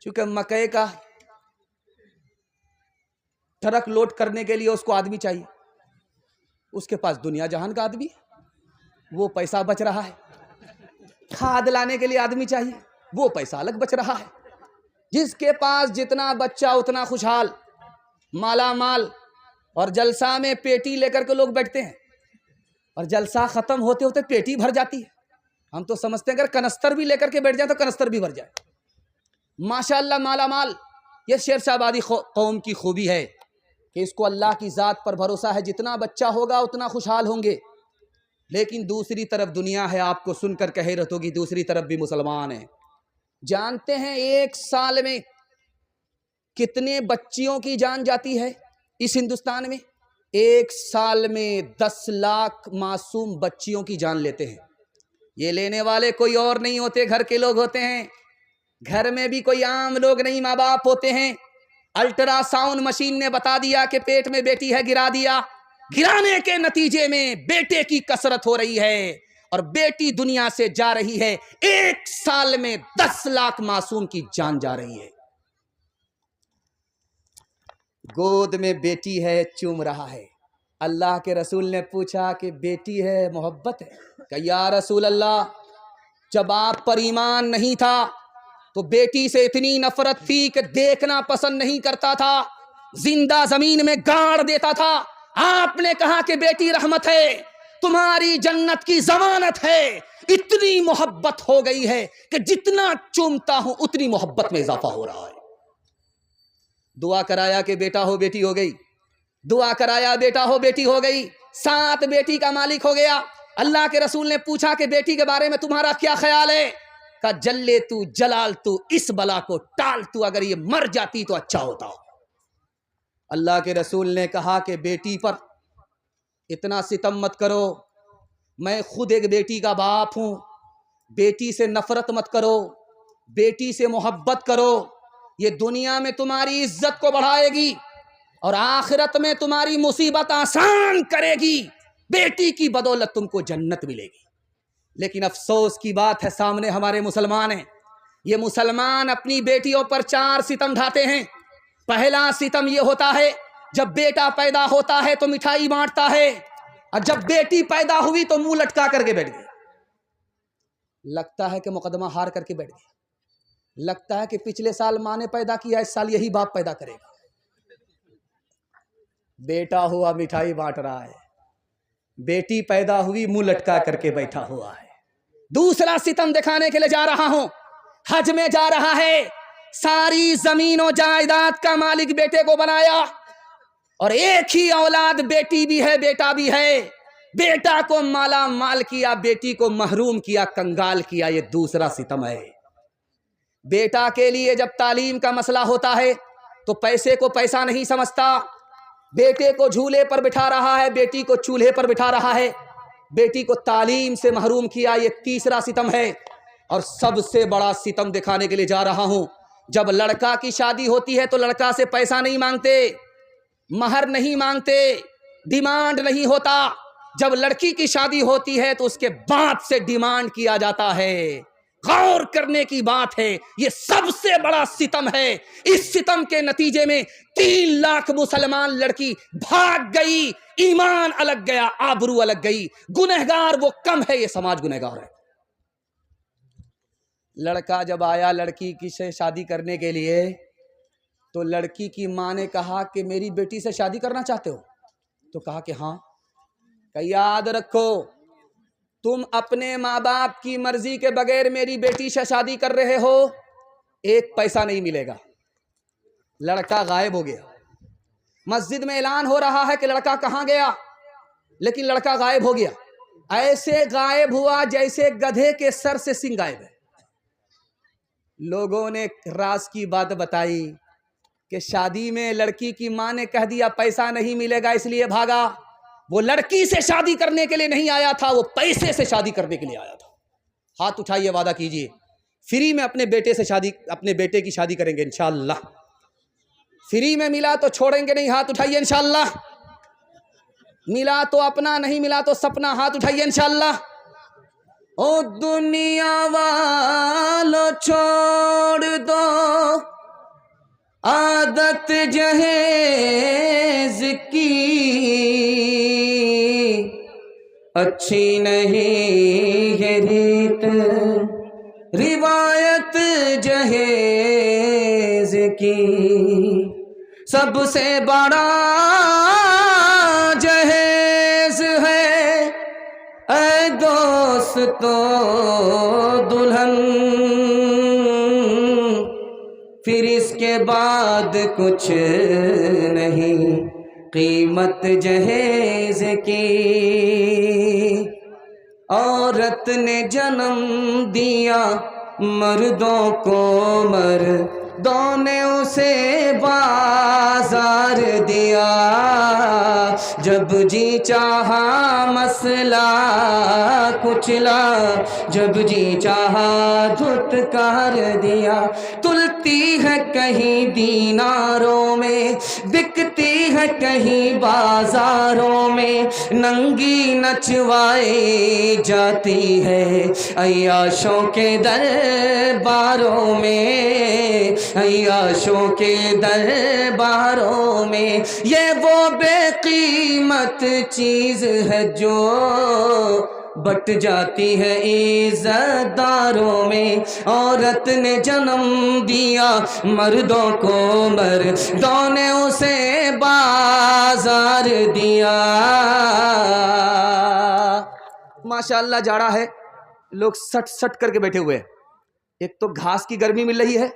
चूंकि मकई का ट्रक लोड करने के लिए उसको आदमी चाहिए, उसके पास दुनिया जहान का आदमी है, वो पैसा बच रहा है। खाद लाने के लिए आदमी चाहिए, वो पैसा अलग बच रहा है। जिसके पास जितना बच्चा उतना खुशहाल, माला माल। और जलसा में पेटी लेकर के लोग बैठते हैं और जलसा खत्म होते होते पेटी भर जाती है। हम तो समझते हैं अगर कनस्तर भी लेकर के बैठ जाए तो कनस्तर भी भर जाए। माशाअल्लाह, माला माल। ये शेरशाहबादी कौम की खूबी है कि इसको अल्लाह की ज़ात पर भरोसा है, जितना बच्चा होगा उतना खुशहाल होंगे। लेकिन दूसरी तरफ दुनिया है, आपको सुनकर कह रही होगी, दूसरी तरफ भी मुसलमान हैं। जानते हैं एक साल में कितने बच्चियों की जान जाती है इस हिंदुस्तान में? एक साल में 10 लाख मासूम बच्चियों की जान लेते हैं। ये लेने वाले कोई और नहीं होते, घर के लोग होते हैं। घर में भी कोई आम लोग नहीं, माँ बाप होते हैं। अल्ट्रासाउंड मशीन ने बता दिया कि पेट में बेटी है, गिरा दिया। गिराने के नतीजे में बेटे की कसरत हो रही है और बेटी दुनिया से जा रही है। एक साल में 10 लाख मासूम की जान जा रही है। गोद में बेटी है, चूम रहा है, अल्लाह के रसूल ने पूछा कि बेटी है, मोहब्बत है? कहा या रसूल अल्लाह, जब आप पर ईमान नहीं था तो बेटी से इतनी नफरत थी कि देखना पसंद नहीं करता था, जिंदा जमीन में गाड़ देता था। आपने कहा कि बेटी रहमत है, तुम्हारी जन्नत की जमानत है। इतनी मोहब्बत हो गई है कि जितना चूमता हूं उतनी मोहब्बत में इजाफा हो रहा है। दुआ कराया कि बेटा हो, बेटी हो गई। दुआ कराया, बेटा हो, बेटी हो गई। 7 बेटी का मालिक हो गया। अल्लाह के रसूल ने पूछा कि बेटी के बारे में तुम्हारा क्या ख्याल है? का जल्ले तू जलाल तू, इस बला को टाल तू, अगर ये मर जाती तो अच्छा होता। अल्लाह के रसूल ने कहा कि बेटी पर इतना सितम मत करो, मैं खुद एक बेटी का बाप हूं। बेटी से नफरत मत करो, बेटी से मोहब्बत करो। ये दुनिया में तुम्हारी इज्जत को बढ़ाएगी और आखिरत में तुम्हारी मुसीबत आसान करेगी। बेटी की बदौलत तुमको जन्नत मिलेगी। लेकिन अफसोस की बात है, सामने हमारे मुसलमान हैं। ये मुसलमान अपनी बेटियों पर 4 सितम ढाते हैं। पहला सितम ये होता है, जब बेटा पैदा होता है तो मिठाई बांटता है, और जब बेटी पैदा हुई तो मुंह लटका करके बैठ गया। लगता है कि मुकदमा हार करके बैठ गया। लगता है कि पिछले साल माँ ने पैदा किया, इस साल यही बाप पैदा करेगा। बेटा हुआ मिठाई बांट रहा है, बेटी पैदा हुई मुंह लटका करके बैठा हुआ है। दूसरा सितम दिखाने के लिए जा रहा हूं। हज में जा रहा है, सारी जमीन और जायदाद का मालिक बेटे को बनाया, और एक ही औलाद बेटी भी है बेटा भी है। बेटा को माला माल किया, बेटी को महरूम किया, कंगाल किया। ये दूसरा सितम है। बेटा के लिए जब तालीम का मसला होता है तो पैसे को पैसा नहीं समझता। बेटे को झूले पर बिठा रहा है, बेटी को चूल्हे पर बिठा रहा है। बेटी को तालीम से महरूम किया। ये तीसरा सितम है। और सबसे बड़ा सितम दिखाने के लिए जा रहा हूं। जब लड़का की शादी होती है तो लड़का से पैसा नहीं मांगते, महर नहीं मांगते, डिमांड नहीं होता। जब लड़की की शादी होती है तो उसके बाप से डिमांड किया जाता है। गौर करने की बात है, ये सबसे बड़ा सितम है। इस सितम के नतीजे में 3 लाख मुसलमान लड़की भाग गई। ईमान अलग गया, आबरू अलग गई। गुनहगार वो कम है, ये समाज गुनहगार है। लड़का जब आया लड़की की से शादी करने के लिए तो लड़की की माँ ने कहा कि मेरी बेटी से शादी करना चाहते हो? तो कहा कि हाँ। कहा याद रखो, तुम अपने माँ बाप की मर्जी के बगैर मेरी बेटी से शादी कर रहे हो, 1 पैसा नहीं मिलेगा। लड़का गायब हो गया। मस्जिद में ऐलान हो रहा है कि लड़का कहाँ गया, लेकिन लड़का गायब हो गया। ऐसे गायब हुआ जैसे गधे के सर से सिंह गायब है। लोगों ने राज की बात बताई कि शादी में लड़की की माँ ने कह दिया पैसा नहीं मिलेगा, इसलिए भागा। वो लड़की से शादी करने के लिए नहीं आया था, वो पैसे से शादी करने के लिए आया था। हाथ उठाइए, वादा कीजिए फ्री में अपने बेटे से शादी, अपने बेटे की शादी करेंगे इंशाअल्लाह। फ्री में मिला तो छोड़ेंगे नहीं, हाथ उठाइए इंशाअल्लाह। मिला तो अपना, नहीं मिला तो सपना, हाथ उठाइए इंशाअल्लाह। ओ दुनिया वालों छोड़ दो आदत जहेज की, अच्छी नहीं है रीत रिवायत जहेज की। सबसे बड़ा जहेज है ऐ दोस्तों दुल्हन, फिर इसके बाद कुछ नहीं कीमत जहेज की। औरत ने जन्म दिया मर्दों को, मर्दों ने उसे बाजार दिया। जब जी चाहा मसला कुचला, जब जी चाहा धुतकार दिया। तुल बिकती है कहीं दीनारों में, बिकती है कहीं बाजारों में, नंगी नचवाई जाती है अय्याशों के दरबारों में, अय्याशों के दरबारों में। ये वो बेकीमत चीज है जो बट जाती है इज़्ज़तदारों में। औरत ने जन्म दिया मर्दों को, मर्दों ने उसे बाजार दिया। माशाअल्लाह जाड़ा है, लोग सट सट करके बैठे हुए हैं। एक तो घास की गर्मी मिल रही है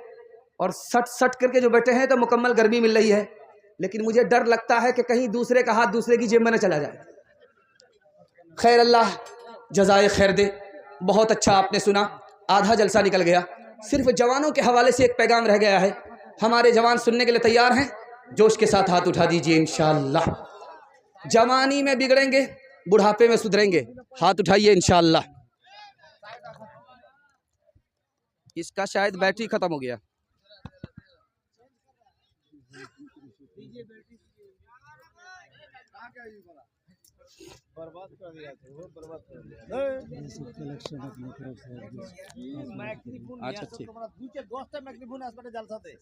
और सट सट करके जो बैठे हैं तो मुकम्मल गर्मी मिल रही है। लेकिन मुझे डर लगता है कि कहीं दूसरे का हाथ दूसरे की जेब में न चला जाए। खैर, अल्लाह जज़ाए खैर दे। बहुत अच्छा आपने सुना, आधा जलसा निकल गया। सिर्फ जवानों के हवाले से एक पैगाम रह गया है। हमारे जवान सुनने के लिए तैयार हैं? जोश के साथ हाथ उठा दीजिए। इंशाअल्लाह जवानी में बिगड़ेंगे, बुढ़ापे में सुधरेंगे। हाथ उठाइए इंशाअल्लाह। इसका शायद बैटरी खत्म हो गया। बर्बाद कर दिया वो बर्बाद कर दिया। कलेक्शन अपनी तरफ से मैग्नीफोन अच्छा ठीक। তোমরা দুইটা 10টা मैग्नीफोन আসবে জলসাতে।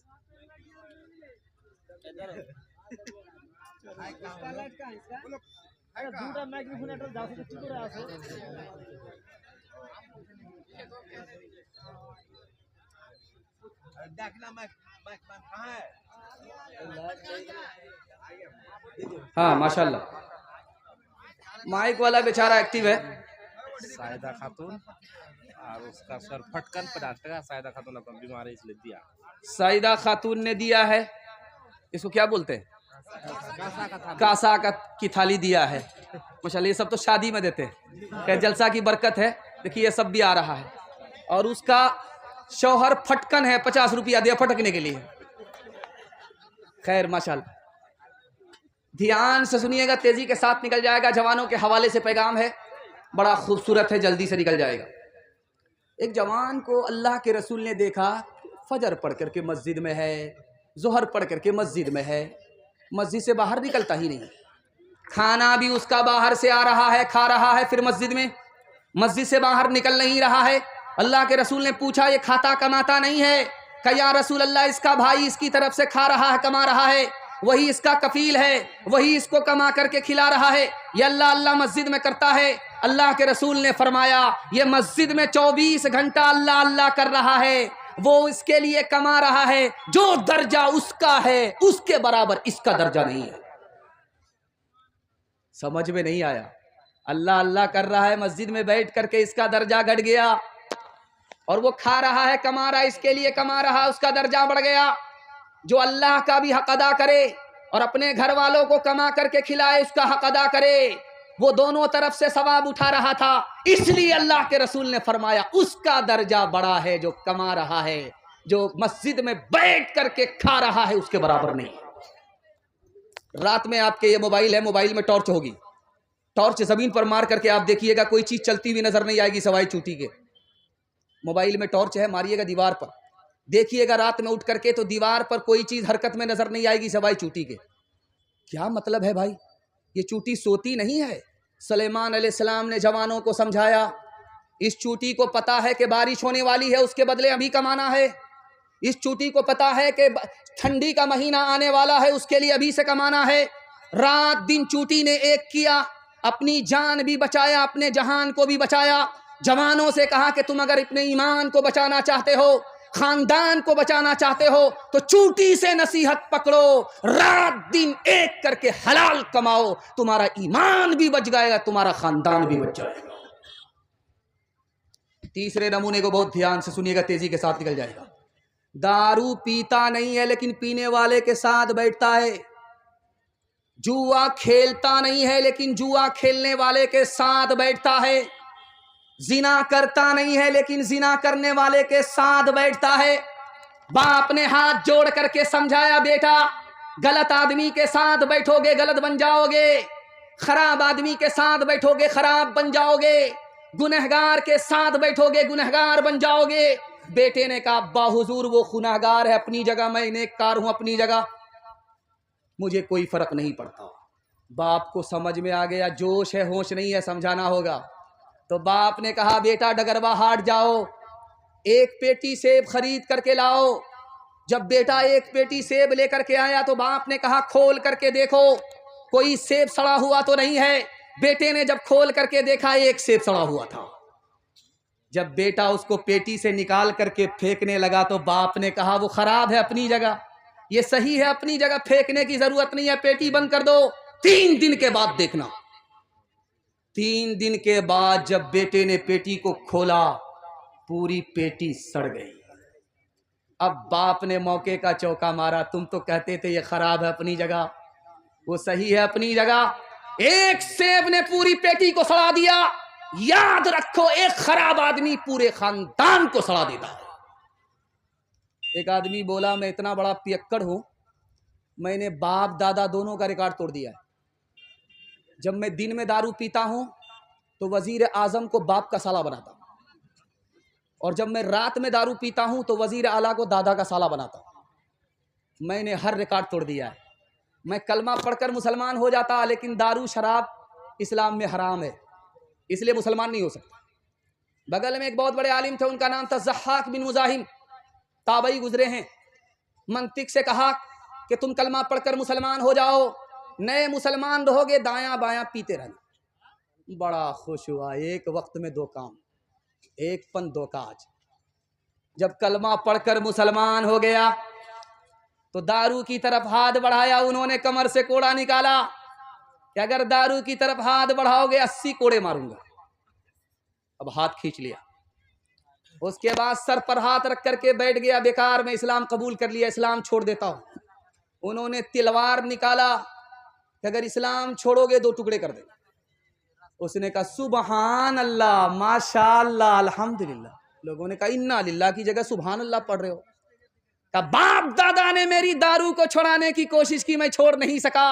अरे দুটো मैग्नीफोन একটা জলসাতে কি করে আছে? देखना मैं कहां है? हाँ माशाल्लाह, माइक वाला बेचारा एक्टिव है। सायदा खातून और उसका सर फटकन 50 टका। सायदा खातून अपना बीमार है इसलिए दिया। साइदा खातून ने दिया है, इसको क्या बोलते हैं? कासा का की थाली दिया है। माशाल्लाह, ये सब तो शादी में देते हैं। खैर जलसा की बरकत है। देखिए ये सब भी आ रहा है। और उसका शौहर फटकन है, 50 रुपया दिया फटकने के लिए। खैर माशाल्लाह, ध्यान से सुनिएगा, तेजी के साथ निकल जाएगा। जवानों के हवाले से पैगाम है, बड़ा खूबसूरत है, जल्दी से निकल जाएगा। एक जवान को अल्लाह के रसूल ने देखा, फजर पढ़ करके मस्जिद में है, जोहर पढ़ करके मस्जिद में है, मस्जिद से बाहर निकलता ही नहीं। खाना भी उसका बाहर से आ रहा है, खा रहा है, फिर मस्जिद में, मस्जिद से बाहर निकल नहीं रहा है। अल्लाह के रसूल ने पूछा, ये खाता कमाता नहीं है? कहा या रसूल अल्लाह, इसका भाई इसकी तरफ से खा रहा है, कमा रहा है, वही इसका कफील है, वही इसको कमा करके खिला रहा है। ये अल्लाह अल्लाह मस्जिद में करता है। अल्लाह के रसूल ने फरमाया, ये मस्जिद में 24 घंटा अल्लाह अल्लाह कर रहा है, वो इसके लिए कमा रहा है। जो दर्जा उसका है उसके बराबर इसका दर्जा नहीं है। समझ में नहीं आया? अल्लाह अल्लाह कर रहा है, मस्जिद में बैठ करके इसका दर्जा घट गया, और वो खा रहा है, कमा रहा है, इसके लिए कमा रहा है, उसका दर्जा बढ़ गया। जो अल्लाह का भी हक अदा करे और अपने घर वालों को कमा करके खिलाए, उसका हक अदा करे, वो दोनों तरफ से सवाब उठा रहा था। इसलिए अल्लाह के रसूल ने फरमाया, उसका दर्जा बड़ा है जो कमा रहा है, जो मस्जिद में बैठ करके खा रहा है उसके बराबर नहीं। रात में आपके ये मोबाइल है, मोबाइल में टॉर्च होगी, टॉर्च जमीन पर मार करके आप देखिएगा, कोई चीज चलती हुई नजर नहीं आएगी सवाई चूटी के। मोबाइल में टॉर्च है, मारिएगा दीवार पर, देखिएगा रात में उठ करके तो दीवार पर कोई चीज हरकत में नजर नहीं आएगी सवाई चूटी के। क्या मतलब है भाई? ये चूटी सोती नहीं है। सुलेमान अलैहिस्सलाम ने जवानों को समझाया, इस चूटी को पता है कि बारिश होने वाली है, उसके बदले अभी कमाना है। इस चूटी को पता है कि ठंडी का महीना आने वाला है, उसके लिए अभी से कमाना है। रात दिन चूटी ने एक किया, अपनी जान भी बचाया, अपने जहान को भी बचाया। जवानों से कहा कि तुम अगर अपने ईमान को बचाना चाहते हो, खानदान को बचाना चाहते हो, तो चूटी से नसीहत पकड़ो, रात दिन एक करके हलाल कमाओ, तुम्हारा ईमान भी बच जाएगा, तुम्हारा खानदान भी बच जाएगा। तीसरे नमूने को बहुत ध्यान से सुनिएगा, तेजी के साथ निकल जाएगा। दारू पीता नहीं है लेकिन पीने वाले के साथ बैठता है। जुआ खेलता नहीं है लेकिन जुआ खेलने वाले के साथ बैठता है। जिना करता नहीं है लेकिन जिना करने वाले के साथ बैठता है। बाप ने हाथ जोड़ करके समझाया, बेटा गलत आदमी के साथ बैठोगे गलत बन जाओगे, खराब आदमी के साथ बैठोगे खराब बन जाओगे, गुनहगार के साथ बैठोगे गुनहगार बन जाओगे। बेटे ने कहा अब्बा हुजूर वो गुनाहगार है अपनी जगह, मैं नेककार हूं अपनी जगह, मुझे कोई फर्क नहीं पड़ता। बाप को समझ में आ गया जोश है होश नहीं है, समझाना होगा। तो बाप ने कहा बेटा डगरवा हाट जाओ, एक पेटी सेब खरीद करके लाओ। जब बेटा एक पेटी सेब लेकर के आया तो बाप ने कहा खोल करके देखो कोई सेब सड़ा हुआ तो नहीं है। बेटे ने जब खोल करके देखा एक सेब सड़ा हुआ था। जब बेटा उसको पेटी से निकाल करके फेंकने लगा तो बाप ने कहा वो खराब है अपनी जगह, ये सही है अपनी जगह, फेंकने की जरूरत नहीं है, पेटी बंद कर दो। 3 दिन के बाद देखना। 3 दिन के बाद जब बेटे ने पेटी को खोला पूरी पेटी सड़ गई। अब बाप ने मौके का चौका मारा, तुम तो कहते थे ये खराब है अपनी जगह, वो सही है अपनी जगह। एक सेब ने पूरी पेटी को सड़ा दिया। याद रखो एक खराब आदमी पूरे खानदान को सड़ा देता है। एक आदमी बोला मैं इतना बड़ा पियक्कड़ हूं, मैंने बाप दादा दोनों का रिकॉर्ड तोड़ दिया है। जब मैं दिन में दारू पीता हूं तो वजीर आजम को बाप का साला बनाता हूं, और जब मैं रात में दारू पीता हूं तो वजीर आला को दादा का साला बनाता हूं। मैंने हर रिकॉर्ड तोड़ दिया है। मैं कलमा पढ़कर मुसलमान हो जाता, लेकिन दारू शराब इस्लाम में हराम है, इसलिए मुसलमान नहीं हो सकता। बगल में एक बहुत बड़े आलिम थे, उनका नाम था ज़हाक बिन मुज़ाहिम, ताबई गुजरे हैं। मंतिक से कहा कि तुम कलमा पढ़कर मुसलमान हो जाओ, नए मुसलमान रहोगे, दायां बायां पीते रहना। बड़ा खुश हुआ। एक वक्त में 2 काम, एक पन 2 काज। जब कलमा पढ़कर मुसलमान हो गया तो दारू की तरफ हाथ बढ़ाया। उन्होंने कमर से कोड़ा निकाला कि अगर दारू की तरफ हाथ बढ़ाओगे 80 कोड़े मारूंगा। अब हाथ खींच लिया। उसके बाद सर पर हाथ रख करके बैठ गया, बेकार मैं इस्लाम कबूल कर लिया, इस्लाम छोड़ देता हूं। उन्होंने तलवार निकाला कि अगर इस्लाम छोड़ोगे 2 टुकड़े कर देंगे। उसने कहा सुबहान अल्लाह, माशाअल्लाह, अल्हम्दुलिल्लाह। लोगों ने कहा इन्ना लिल्लाह की जगह सुबहान अल्लाह पढ़ रहे हो। कहा बाप दादा ने मेरी दारू को छुड़ाने की कोशिश की, मैं छोड़ नहीं सका।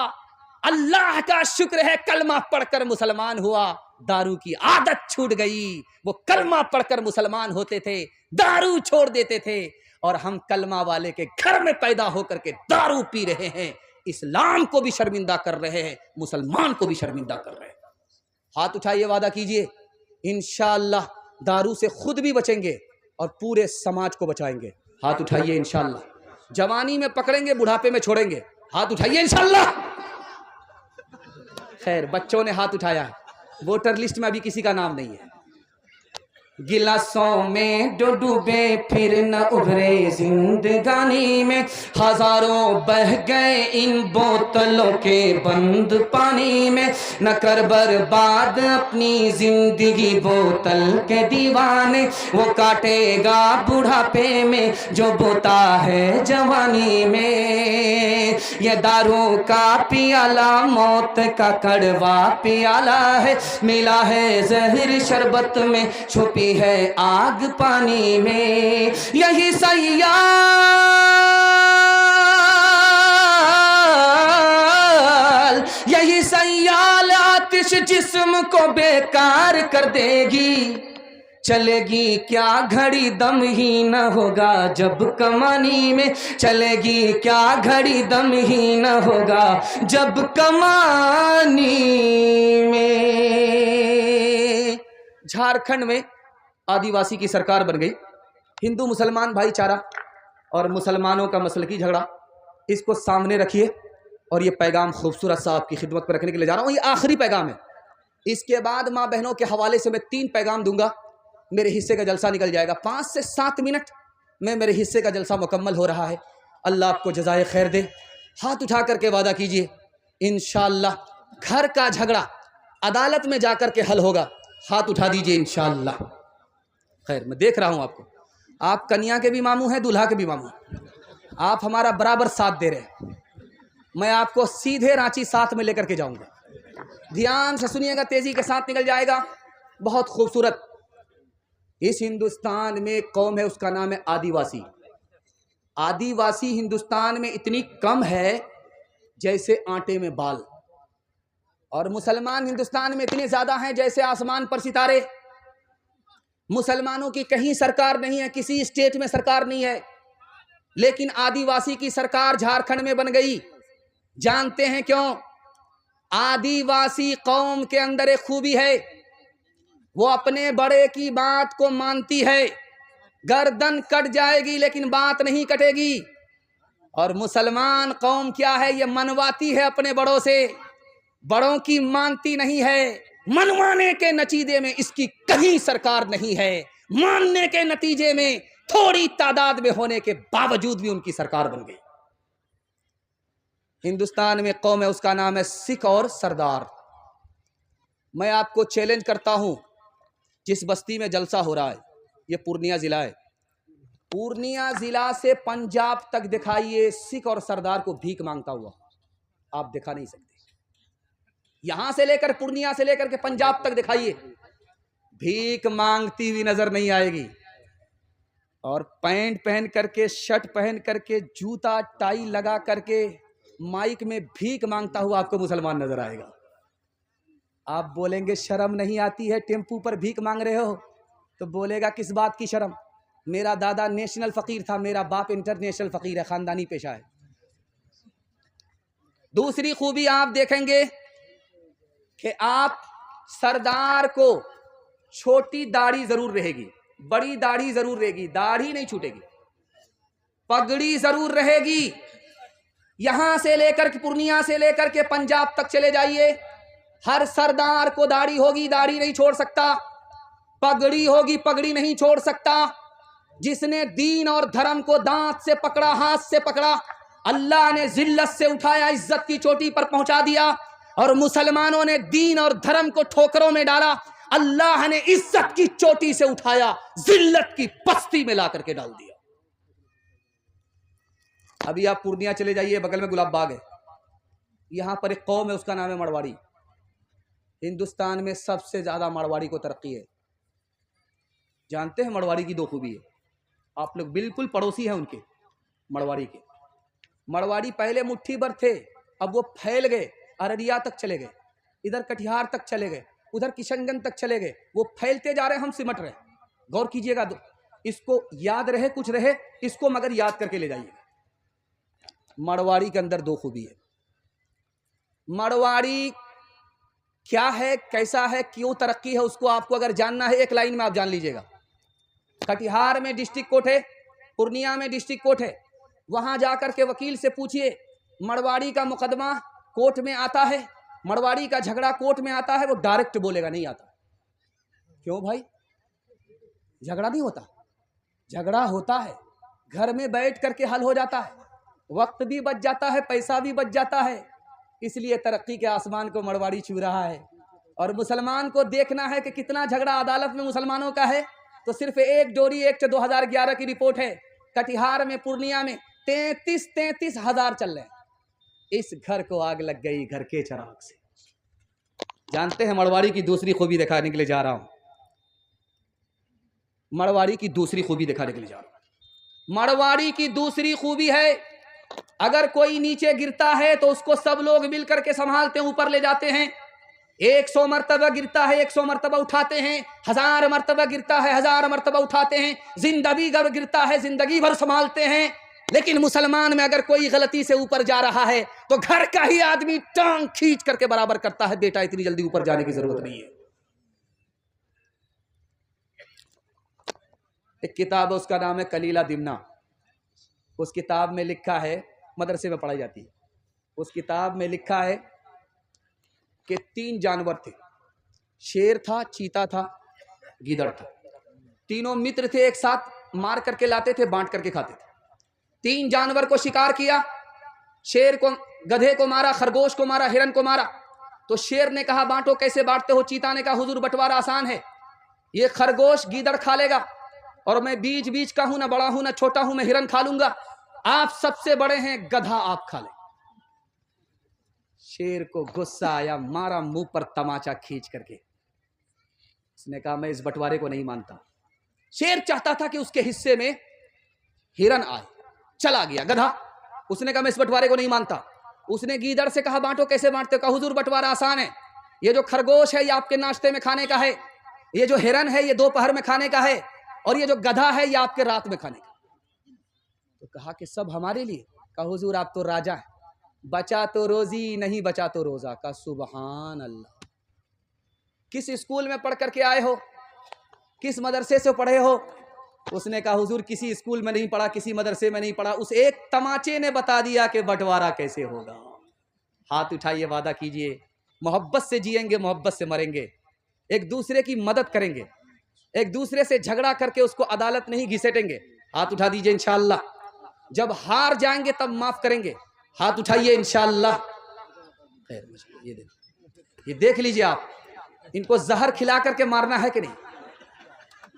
अल्लाह का शुक्र है कलमा पढ़कर मुसलमान हुआ, दारू की आदत छूट गई। वो कलमा पढ़कर मुसलमान होते थे, दारू छोड़ देते थे, और हम कलमा वाले के घर में पैदा होकर के दारू पी रहे हैं। इस्लाम को भी शर्मिंदा कर रहे हैं, मुसलमान को भी शर्मिंदा कर रहे हैं। हाथ उठाइए, वादा कीजिए इंशाअल्लाह दारू से खुद भी बचेंगे और पूरे समाज को बचाएंगे। हाथ उठाइए इंशाअल्लाह। जवानी में पकड़ेंगे, बुढ़ापे में छोड़ेंगे। हाथ उठाइए इंशाअल्लाह। खैर बच्चों ने हाथ उठाया है, वोटर लिस्ट में अभी किसी का नाम नहीं है। गिलासों में जो डूबे फिर न उभरे जिंदगानी में, हजारों बह गए इन बोतलों के बंद पानी में। न कर बर्बाद अपनी जिंदगी बोतल के दीवाने, वो काटेगा बुढ़ापे में जो बोता है जवानी में। ये दारू का पियाला मौत का कड़वा पियाला है, मिला है जहर शरबत में, छुपी है आग पानी में। यही सयाल, यही सयाल आतिश जिस्म को बेकार कर देगी। चलेगी क्या घड़ी दम ही न होगा जब कमानी में, चलेगी क्या घड़ी दम ही न होगा जब कमानी में। झारखंड में आदिवासी की सरकार बन गई। हिंदू मुसलमान भाईचारा और मुसलमानों का मसलकी झगड़ा, इसको सामने रखिए। और ये पैगाम खूबसूरत सा आपकी खिदमत पर रखने के लिए जा रहा हूँ। ये आखिरी पैगाम है। इसके बाद माँ बहनों के हवाले से मैं 3 पैगाम दूंगा, मेरे हिस्से का जलसा निकल जाएगा। 5 से 7 मिनट में मेरे हिस्से का जलसा मुकम्मल हो रहा है। अल्लाह आपको जज़ाए खैर दे। हाथ उठा करके वादा कीजिए इंशाअल्लाह घर का झगड़ा अदालत में जाकर के हल होगा। हाथ उठा दीजिए इंशाअल्लाह। खैर मैं देख रहा हूँ आपको, आप कन्या के भी मामू हैं, दूल्हा के भी मामू हैं। आप हमारा बराबर साथ दे रहे हैं। मैं आपको सीधे रांची साथ में लेकर के जाऊंगा। ध्यान से सुनिएगा, तेजी के साथ निकल जाएगा। बहुत खूबसूरत इस हिंदुस्तान में एक कौम है, उसका नाम है आदिवासी। आदिवासी हिंदुस्तान में इतनी कम है जैसे आटे में बाल, और मुसलमान हिंदुस्तान में इतने ज्यादा हैं जैसे आसमान पर सितारे। मुसलमानों की कहीं सरकार नहीं है, किसी स्टेट में सरकार नहीं है, लेकिन आदिवासी की सरकार झारखंड में बन गई। जानते हैं क्यों? आदिवासी कौम के अंदर एक खूबी है, वो अपने बड़े की बात को मानती है। गर्दन कट जाएगी लेकिन बात नहीं कटेगी। और मुसलमान कौम क्या है? ये मनवाती है अपने बड़ों से, बड़ों की मानती नहीं है। मनवाने के नतीजे में इसकी कहीं सरकार नहीं है, मानने के नतीजे में थोड़ी तादाद में होने के बावजूद भी उनकी सरकार बन गई। हिंदुस्तान में कौम है, उसका नाम है सिख और सरदार। मैं आपको चैलेंज करता हूं, जिस बस्ती में जलसा हो रहा है, ये पूर्णिया जिला है, पूर्णिया जिला से पंजाब तक दिखाइए सिख और सरदार को भीख मांगता हुआ। आप दिखा नहीं सकते। यहां से लेकर पूर्णिया से लेकर के पंजाब तक दिखाइए, भीख मांगती हुई नजर नहीं आएगी। और पैंट पहन करके, शर्ट पहन करके, जूता टाई लगा करके माइक में भीख मांगता हुआ आपको मुसलमान नजर आएगा। आप बोलेंगे शर्म नहीं आती है, टेम्पू पर भीख मांग रहे हो? तो बोलेगा किस बात की शर्म? मेरा दादा नेशनल फकीर था, मेरा बाप इंटरनेशनल फकीर है, खानदानी पेशा है। दूसरी खूबी आप देखेंगे कि आप सरदार को छोटी दाढ़ी जरूर रहेगी, बड़ी दाढ़ी जरूर रहेगी, दाढ़ी नहीं छूटेगी, पगड़ी जरूर रहेगी। यहां से लेकर के पूर्णिया से लेकर के पंजाब तक चले जाइए, हर सरदार को दाढ़ी होगी, दाढ़ी नहीं छोड़ सकता, पगड़ी होगी, पगड़ी नहीं छोड़ सकता। जिसने दीन और धर्म को दांत से पकड़ा, हाथ से पकड़ा, अल्लाह ने जिल्लत से उठाया, इज्जत की चोटी पर पहुंचा दिया। और मुसलमानों ने दीन और धर्म को ठोकरों में डाला, अल्लाह ने इज्जत की चोटी से उठाया, जिल्लत की पस्ती में ला करके डाल दिया। अभी आप पूर्णिया चले जाइए, बगल में गुलाब बाग है, यहां पर एक कौम है, उसका नाम है मारवाड़ी। हिंदुस्तान में सबसे ज्यादा मारवाड़ी को तरक्की है। जानते हैं मारवाड़ी की दो खूबी है, आप लोग बिल्कुल पड़ोसी हैं उनके, मारवाड़ी के। मारवाड़ी पहले मुट्ठी भर थे, अब वो फैल गए, अररिया तक चले गए, इधर कटिहार तक चले गए, उधर किशनगंज तक चले गए। वो फैलते जा रहे, हम सिमट रहे। गौर कीजिएगा, इसको याद रहे, कुछ रहे इसको मगर याद करके ले जाइएगा। मारवाड़ी के अंदर दो खूबी है। मारवाड़ी क्या है, कैसा है, क्यों तरक्की है, उसको आपको अगर जानना है एक लाइन में आप जान लीजिएगा। कटिहार में डिस्ट्रिक्ट कोर्ट है, पूर्णिया में डिस्ट्रिक्ट कोर्ट है, वहां जाकर के वकील से पूछिए, मारवाड़ी का मुकदमा कोर्ट में आता है, मारवाड़ी का झगड़ा कोर्ट में आता है, वो डायरेक्ट बोलेगा नहीं आता। क्यों भाई? झगड़ा नहीं होता? झगड़ा होता है, घर में बैठ करके हल हो जाता है, वक्त भी बच जाता है, पैसा भी बच जाता है। इसलिए तरक्की के आसमान को मारवाड़ी छू रहा है। और मुसलमान को देखना है कि कितना झगड़ा अदालत में मुसलमानों का है, तो सिर्फ एक डोरी एक्ट 2011 की रिपोर्ट है, कटिहार में, पूर्णिया में 33 हजार चल रहे हैं। इस घर को आग लग गई घर के चिराग से। जानते हैं मारवाड़ी की दूसरी खूबी दिखाने के लिए जा रहा हूं, मारवाड़ी की दूसरी खूबी दिखाने के लिए जा रहा हूं। मारवाड़ी की दूसरी खूबी है, अगर कोई नीचे गिरता है तो उसको सब लोग मिलकर के संभालते हैं, ऊपर ले जाते हैं। 100 मर्तबा गिरता है, 100 मर्तबा उठाते हैं, 1000 मर्तबा गिरता है, 1000 मर्तबा उठाते हैं, जिंदगी भर गिरता है, जिंदगी भर संभालते हैं। लेकिन मुसलमान में अगर कोई गलती से ऊपर जा रहा है तो घर का ही आदमी टांग खींच करके बराबर करता है, बेटा इतनी जल्दी ऊपर जाने की जरूरत नहीं है। एक किताब है, उसका नाम है कलीला दिमना। उस किताब में लिखा है, मदरसे में पढ़ाई जाती है, उस किताब में लिखा है कि 3 जानवर थे, शेर था, चीता था, गीदड़ था। तीनों मित्र थे, एक साथ मार करके लाते थे, बांट करके खाते थे। 3 जानवर को शिकार किया, शेर को, गधे को मारा, खरगोश को मारा, हिरन को मारा। तो शेर ने कहा बांटो, कैसे बांटते हो? चीता ने कहा हुजूर बंटवारा आसान है, ये खरगोश गीदड़ खा लेगा और मैं बीच बीच का हूं, ना बड़ा हूं ना छोटा हूं, मैं हिरन खा लूंगा। आप सबसे बड़े हैं, गधा आप खा ले। शेर को गुस्सा आया, मारा मुंह पर तमाचा खींच करके। उसने कहा मैं इस बंटवारे को नहीं मानता। शेर चाहता था कि उसके हिस्से में हिरन आए, चला गया गधा। उसने कहा मैं इस बंटवारे को नहीं मानता। उसने गीदड़ से कहा बांटो, कैसे बांटते हो? कहा हुजूर बंटवारा आसान है, ये जो खरगोश है ये आपके नाश्ते में खाने का है, ये जो हिरन है ये दोपहर में खाने का है, और ये जो गधा है ये आपके रात में खाने का। तो कहा कि सब हमारे लिए। कहा हुजूर आप तो राजा हैं, बचा तो रोजी नहीं बचा तो रोजा। का सुबहान अल्लाह। किस स्कूल में पढ़ करके आए हो, किस मदरसे से पढ़े हो? उसने कहा हुजूर किसी स्कूल में नहीं पढ़ा, किसी मदरसे में नहीं पढ़ा, उस एक तमाचे ने बता दिया कि बंटवारा कैसे होगा। हाथ उठाइए, वादा कीजिए, मोहब्बत से जिएंगे, मोहब्बत से मरेंगे, एक दूसरे की मदद करेंगे, एक दूसरे से झगड़ा करके उसको अदालत नहीं घिसेटेंगे। हाथ उठा दीजिए इंशाअल्लाह। जब हार जाएंगे तब माफ करेंगे। हाथ उठाइए इंशाअल्लाह। ये देख लीजिए आप, इनको जहर खिला करके मारना है कि नहीं?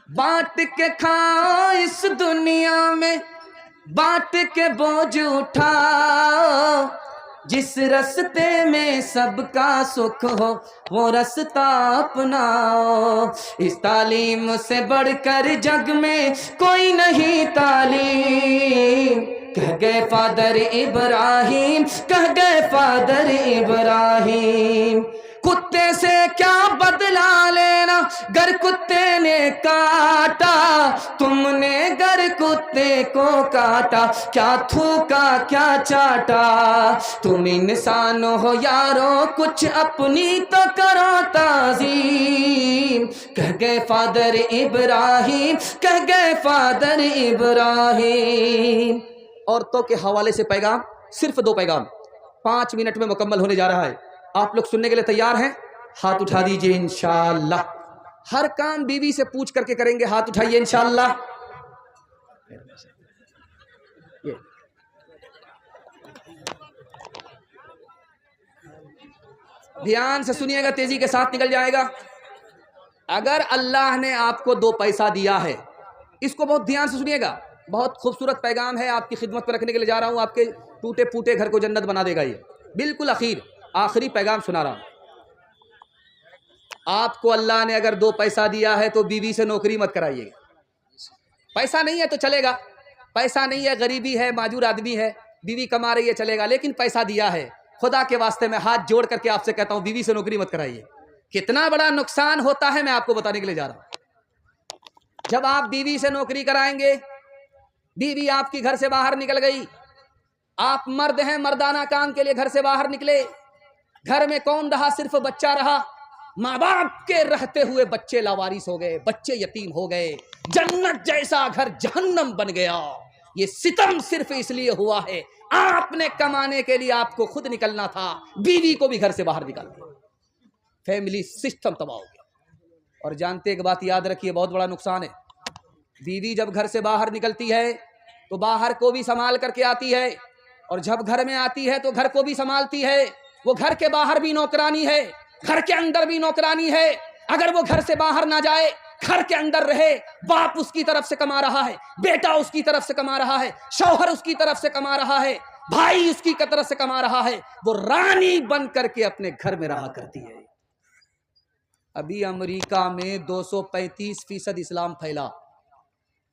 बांट के खा इस दुनिया में, बांट के बोझ उठाओ, जिस रास्ते में सबका सुख हो वो रास्ता अपनाओ। इस तालीम से बढ़कर जग में कोई नहीं तालीम, कह गए फादर इब्राहिम, कह गए फादर इब्राहिम। कुत्ते से क्या बदला लेना, गर कुत्ते ने काटा, तुमने गर कुत्ते को काटा, क्या थूका क्या चाटा। तुम इंसान हो यारो, कुछ अपनी तो करो ताज़ीम, कह गए फादर इब्राहिम, कह गए फादर इब्राहिम। औरतों के हवाले से पैगाम, सिर्फ 2 पैगाम, 5 मिनट में मुकम्मल होने जा रहा है। आप लोग सुनने के लिए तैयार हैं? हाथ उठा दीजिए इंशाअल्लाह। हर काम बीवी से पूछ करके करेंगे। हाथ उठाइए इंशाअल्लाह। ध्यान से सुनिएगा, तेजी के साथ निकल जाएगा। अगर अल्लाह ने आपको 2 पैसा दिया है, इसको बहुत ध्यान से सुनिएगा, बहुत खूबसूरत पैगाम है, आपकी खिदमत पर रखने के लिए जा रहा हूं। आपके टूटे फूटे घर को जन्नत बना देगा ये। बिल्कुल आखिरी पैगाम सुना रहा हूं। आपको अल्लाह ने अगर 2 पैसा दिया है तो बीवी से नौकरी मत कराइएगा। पैसा नहीं है तो चलेगा, पैसा नहीं है, गरीबी है, माजूर आदमी है, बीवी कमा रही है, चलेगा, लेकिन पैसा दिया है, खुदा के वास्ते मैं हाथ जोड़ करके आपसे कहता हूं बीवी से नौकरी मत कराइए। कितना बड़ा नुकसान होता है मैं आपको बताने के लिए जा रहा हूं। जब आप बीवी से नौकरी कराएंगे, बीवी आपकी घर से बाहर निकल गई, आप मर्द हैं, मर्दाना काम के लिए घर से बाहर निकले, घर में कौन रहा? सिर्फ बच्चा रहा। माँ बाप के रहते हुए बच्चे लावारिस हो गए, बच्चे यतीम हो गए, जन्नत जैसा घर जहन्नम बन गया। ये सितम सिर्फ इसलिए हुआ है, आपने कमाने के लिए आपको खुद निकलना था, बीवी को भी घर से बाहर निकाल दिया, फैमिली सिस्टम तबाह हो गया। और जानते एक बात याद रखिए, बहुत बड़ा नुकसान है। बीवी जब घर से बाहर निकलती है तो बाहर को भी संभाल करके आती है, और जब घर में आती है तो घर को भी संभालती है। वो घर के बाहर भी नौकरानी है, घर के अंदर भी नौकरानी है। अगर वो घर से बाहर ना जाए, घर के अंदर रहे, बाप उसकी तरफ से कमा रहा है, बेटा उसकी तरफ से कमा रहा है, शौहर उसकी तरफ से कमा रहा है, भाई उसकी तरफ से कमा रहा है, वो रानी बन करके अपने घर में रहा करती है। अभी अमेरिका में 235% इस्लाम फैला,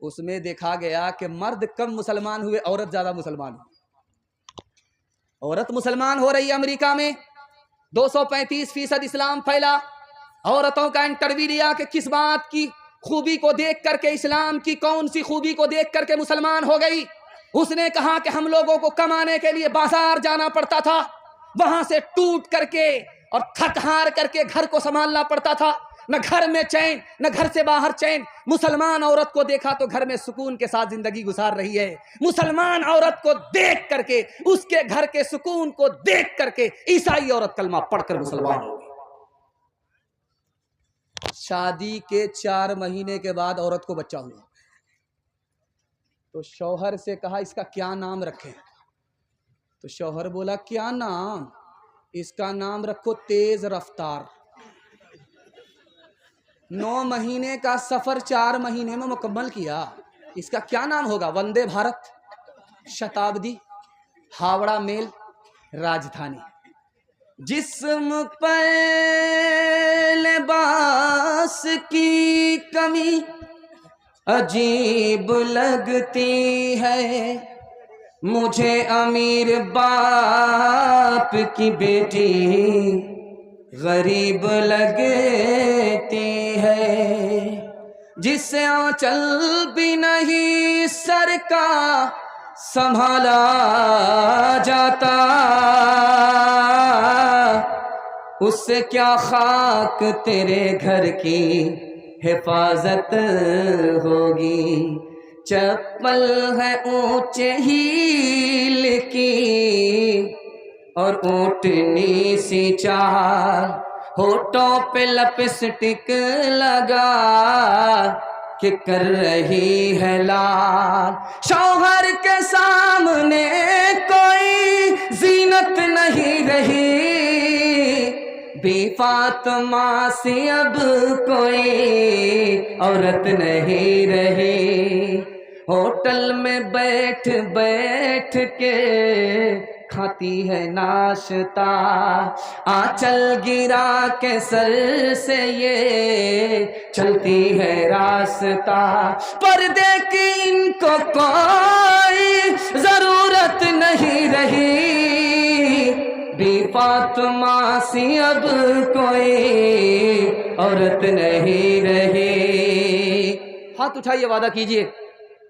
उसमें देखा गया कि मर्द कम मुसलमान हुए, औरत ज्यादा मुसलमान हुई। औरत मुसलमान हो रही है अमेरिका में, 235% इस्लाम फैला। औरतों का इंटरव्यू लिया कि किस बात की खूबी को देख करके, इस्लाम की कौन सी खूबी को देख करके मुसलमान हो गई। उसने कहा कि हम लोगों को कमाने के लिए बाजार जाना पड़ता था, वहां से टूट करके और थक हार करके घर को संभालना पड़ता था, न घर में चैन न घर से बाहर चैन। मुसलमान औरत को देखा तो घर में सुकून के साथ जिंदगी गुजार रही है। मुसलमान औरत को देख करके, उसके घर के सुकून को देख करके ईसाई औरत कलमा पढ़कर मुसलमान हो गई। शादी के 4 महीने के बाद औरत को बच्चा हुआ, तो शौहर से कहा इसका क्या नाम रखें? तो शौहर बोला क्या नाम? इसका नाम रखो तेज रफ्तार। 9 महीने का सफर 4 महीने में मुकम्मल किया। इसका क्या नाम होगा? वंदे भारत, शताब्दी, हावड़ा मेल, राजधानी। जिस्म पे लिबास की कमी अजीब लगती है, मुझे अमीर बाप की बेटी गरीब लगती है जिससे आंचल भी नहीं सर का संभाला जाता, उससे क्या खाक तेरे घर की हिफाजत होगी। चप्पल है ऊंचे हील की और ऊँटनी सी चाल, होठों पे लिपस्टिक लगा कि कर रही है लाल। शौहर के सामने कोई जीनत नहीं रही, बी फातिमा से अब कोई औरत नहीं रही। होटल में बैठ बैठ के खाती है नाश्ता, आंचल गिरा के सर से ये चलती है रास्ता। पर्दे की इनको कोई जरूरत नहीं रही, बी फातिमा सी अब कोई औरत नहीं रही। हाथ उठाइए, वादा कीजिए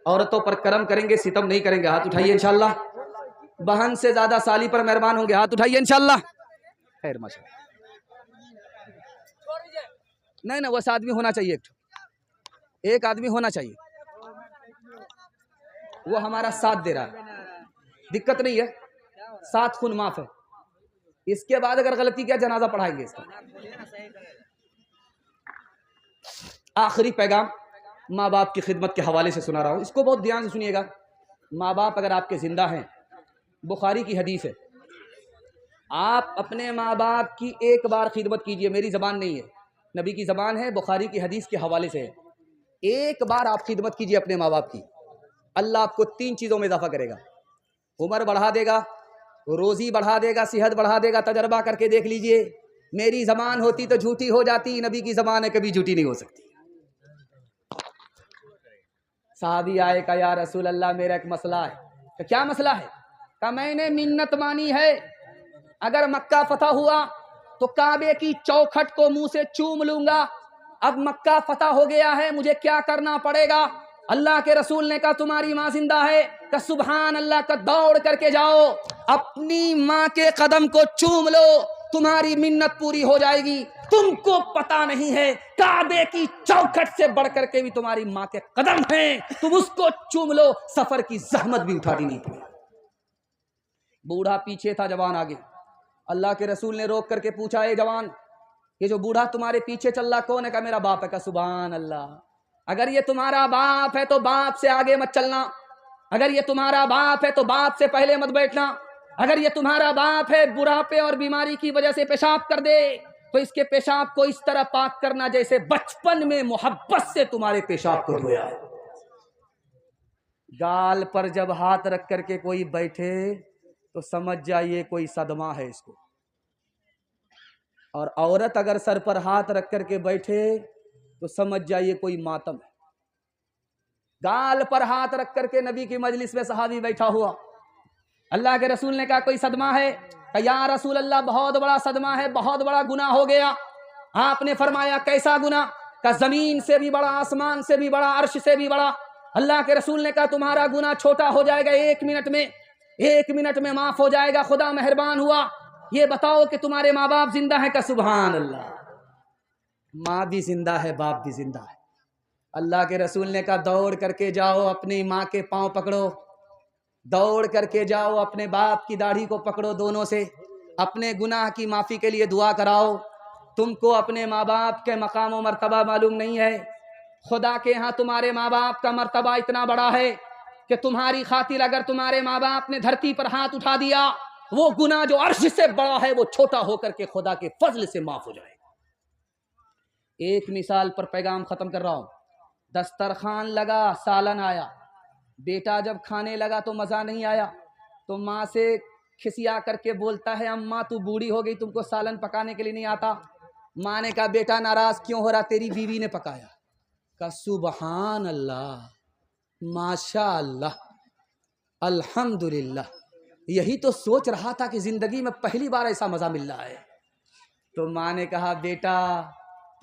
औरतों पर करम करेंगे, सितम नहीं करेंगे। हाथ उठाइए इंशाल्लाह। बहन से ज्यादा साली पर मेहरबान होंगे। हाथ उठाइए इंशाल्लाह। खैर माशाल्लाह। नहीं ना, वैसा आदमी होना चाहिए, एक आदमी होना चाहिए, वो हमारा साथ दे रहा है, दिक्कत नहीं है, साथ खून माफ है। इसके बाद अगर गलती किया जनाजा पढ़ाएंगे इसका। आखिरी पैगाम माँ बाप की खिदमत के हवाले से सुना रहा हूँ, इसको बहुत ध्यान से सुनिएगा। माँ बाप अगर आपके जिंदा हैं, बुखारी की हदीस है, आप अपने माँ बाप की एक बार खिदमत कीजिए। मेरी ज़बान नहीं है, नबी की ज़बान है, बुखारी की हदीस के हवाले से है। एक बार आप खिदमत कीजिए अपने माँ बाप की, अल्लाह आपको 3 चीज़ों में इजाफा करेगा। उम्र बढ़ा देगा, रोज़ी बढ़ा देगा, सेहत बढ़ा देगा। तजर्बा करके देख लीजिए। मेरी ज़बान होती तो झूठी हो जाती, नबी की ज़बान है, कभी झूठी नहीं हो सकती। साहबी आए, का या रसूल अल्लाह, मेरा एक मसला है। तो क्या मसला है? का मैंने मिन्नत मानी है, अगर मक्का फतह हुआ तो काबे की चौखट को मुंह से चूम लूंगा। अब मक्का फतह हो गया है, मुझे क्या करना पड़ेगा? अल्लाह के रसूल ने कहा, तुम्हारी माँ जिंदा है, का सुभान अल्लाह का दौड़ करके जाओ, अपनी माँ के कदम को चूम लो, तुम्हारी मिन्नत पूरी हो जाएगी। तुमको पता नहीं है, काबे की चौखट से बढ़ करके भी तुम्हारी माँ के कदम हैं, तुम उसको चूम लो, सफर की जहमत भी उठानी नहीं पड़ी। बूढ़ा पीछे था, जवान आगे। अल्लाह के रसूल ने रोक करके पूछा, ए जवान, ये जो बूढ़ा तुम्हारे पीछे चल रहा कौन है? का मेरा बाप है। का सुभान अल्लाह। अगर ये तुम्हारा बाप है तो बाप से आगे मत चलना, अगर ये तुम्हारा बाप है तो बाप से पहले मत बैठना, अगर ये तुम्हारा बाप है बुढ़ापे और बीमारी की वजह से पेशाब कर दे तो इसके पेशाब को इस तरह पाक करना जैसे बचपन में मोहब्बत से तुम्हारे पेशाब को धोया है। गाल पर जब हाथ रख करके कोई बैठे तो समझ जाइए कोई सदमा है इसको, और औरत अगर सर पर हाथ रख करके बैठे तो समझ जाइए कोई मातम है। गाल पर हाथ रख करके नबी की मजलिस में सहाबी बैठा हुआ, अल्लाह के रसूल ने कहा कोई सदमा है? या रसूल अल्लाह, बहुत बड़ा सदमा है, बहुत बड़ा गुनाह हो गया। आपने फरमाया कैसा गुनाह? का जमीन से भी बड़ा, आसमान से भी बड़ा, अर्श से भी बड़ा। अल्लाह के रसूल ने कहा तुम्हारा गुनाह छोटा हो जाएगा 1 मिनट में, 1 मिनट में माफ हो जाएगा, खुदा मेहरबान हुआ। ये बताओ कि तुम्हारे माँ बाप जिंदा है? का सुभान अल्लाह। माँ भी जिंदा है, बाप भी जिंदा है। अल्लाह के रसूल ने कहा दौड़ करके जाओ, अपनी माँ के पांव पकड़ो, दौड़ करके जाओ, अपने बाप की दाढ़ी को पकड़ो दोनों से, अपने गुनाह की माफ़ी के लिए दुआ कराओ। तुमको अपने माँ बाप के मकाम व मर्तबा मालूम नहीं है, खुदा के यहाँ तुम्हारे माँ बाप का मर्तबा इतना बड़ा है कि तुम्हारी खातिर अगर तुम्हारे माँ बाप ने धरती पर हाथ उठा दिया, वो गुनाह जो अर्श से बड़ा है वो छोटा होकर के खुदा के फजल से माफ हो जाएगा। एक मिसाल पर पैगाम खत्म कर रहा हूँ। दस्तरखान लगा, सालन आया, बेटा जब खाने लगा तो मज़ा नहीं आया, तो माँ से खिसिया करके बोलता है, अम्मा तू बूढ़ी हो गई, तुमको सालन पकाने के लिए नहीं आता। माँ ने कहा बेटा नाराज़ क्यों हो रहा, तेरी बीवी ने पकाया। का सुबहान अल्लाह, माशा अल्लाह, अल्हम्दुलिल्लाह। यही तो सोच रहा था कि ज़िंदगी में पहली बार ऐसा मज़ा मिल रहा है। तो माँ ने कहा बेटा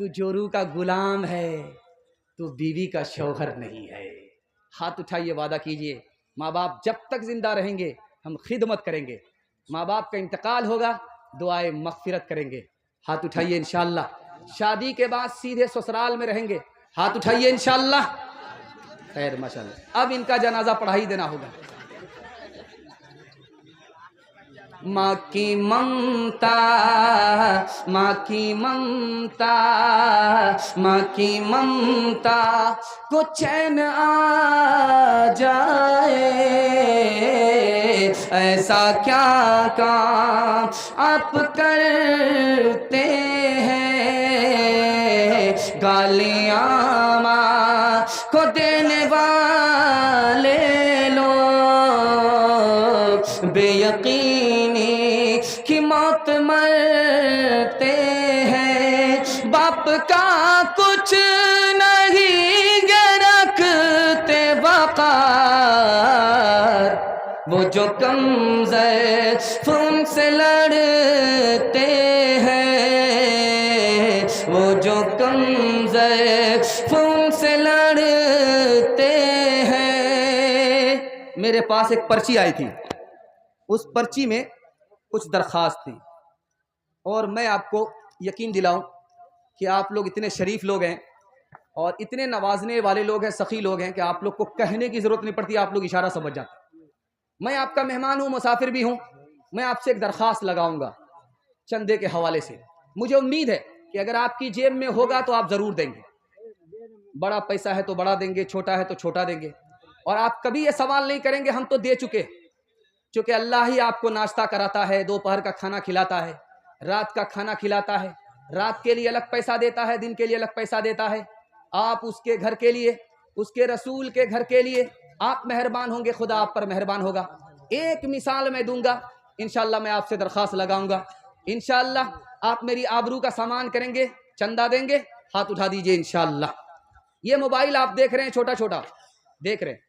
तू जोरू का गुलाम है, तू बीवी का शौहर नहीं है। हाथ उठाइए, वादा कीजिए, माँ बाप जब तक जिंदा रहेंगे हम खिदमत करेंगे, माँ बाप का इंतकाल होगा दुआए मगफिरत करेंगे। हाथ उठाइए, इंशाअल्लाह शादी के बाद सीधे ससुराल में रहेंगे। हाथ उठाइए इंशाअल्लाह। खैर माशाअल्लाह। अब इनका जनाजा पढ़ाई देना होगा। माँ की ममता, माँ की ममता, माँ की ममता को चैन आ जाए, ऐसा क्या काम आप करते हैं, गालियाँ माँ को देने वाले लोग बेयकीनी की मौत मरते हैं, बाप का कुछ नहीं रखते वक़ार, वो जो कमज़ोर उनसे लड़ते हैं, वो जो कमज़ोर उनसे लड़ते हैं। मेरे पास एक पर्ची आई थी, उस पर्ची में कुछ दरख्वास्त थी, और मैं आपको यकीन दिलाऊं कि आप लोग इतने शरीफ लोग हैं और इतने नवाजने वाले लोग हैं, सखी लोग हैं कि आप लोग को कहने की ज़रूरत नहीं पड़ती, आप लोग इशारा समझ जाते हैं। मैं आपका मेहमान हूँ, मुसाफिर भी हूँ। मैं आपसे एक दरख्वास्त लगाऊंगा चंदे के हवाले से। मुझे उम्मीद है कि अगर आपकी जेब में होगा तो आप ज़रूर देंगे। बड़ा पैसा है तो बड़ा देंगे, छोटा है तो छोटा देंगे, और आप कभी ये सवाल नहीं करेंगे हम तो दे चुके, क्योंकि अल्लाह ही आपको नाश्ता कराता है, दोपहर का खाना खिलाता है, रात का खाना खिलाता है, रात के लिए अलग पैसा देता है, दिन के लिए अलग पैसा देता है। आप उसके घर के लिए, उसके रसूल के घर के लिए आप मेहरबान होंगे, खुदा आप पर मेहरबान होगा। एक मिसाल मैं दूंगा, इंशाअल्लाह मैं आपसे दरख्वास्त लगाऊंगा, इंशाअल्लाह आप मेरी आबरू का सामान करेंगे, चंदा देंगे। हाथ उठा दीजिए इंशाअल्लाह। ये मोबाइल आप देख रहे हैं, छोटा छोटा देख रहे हैं,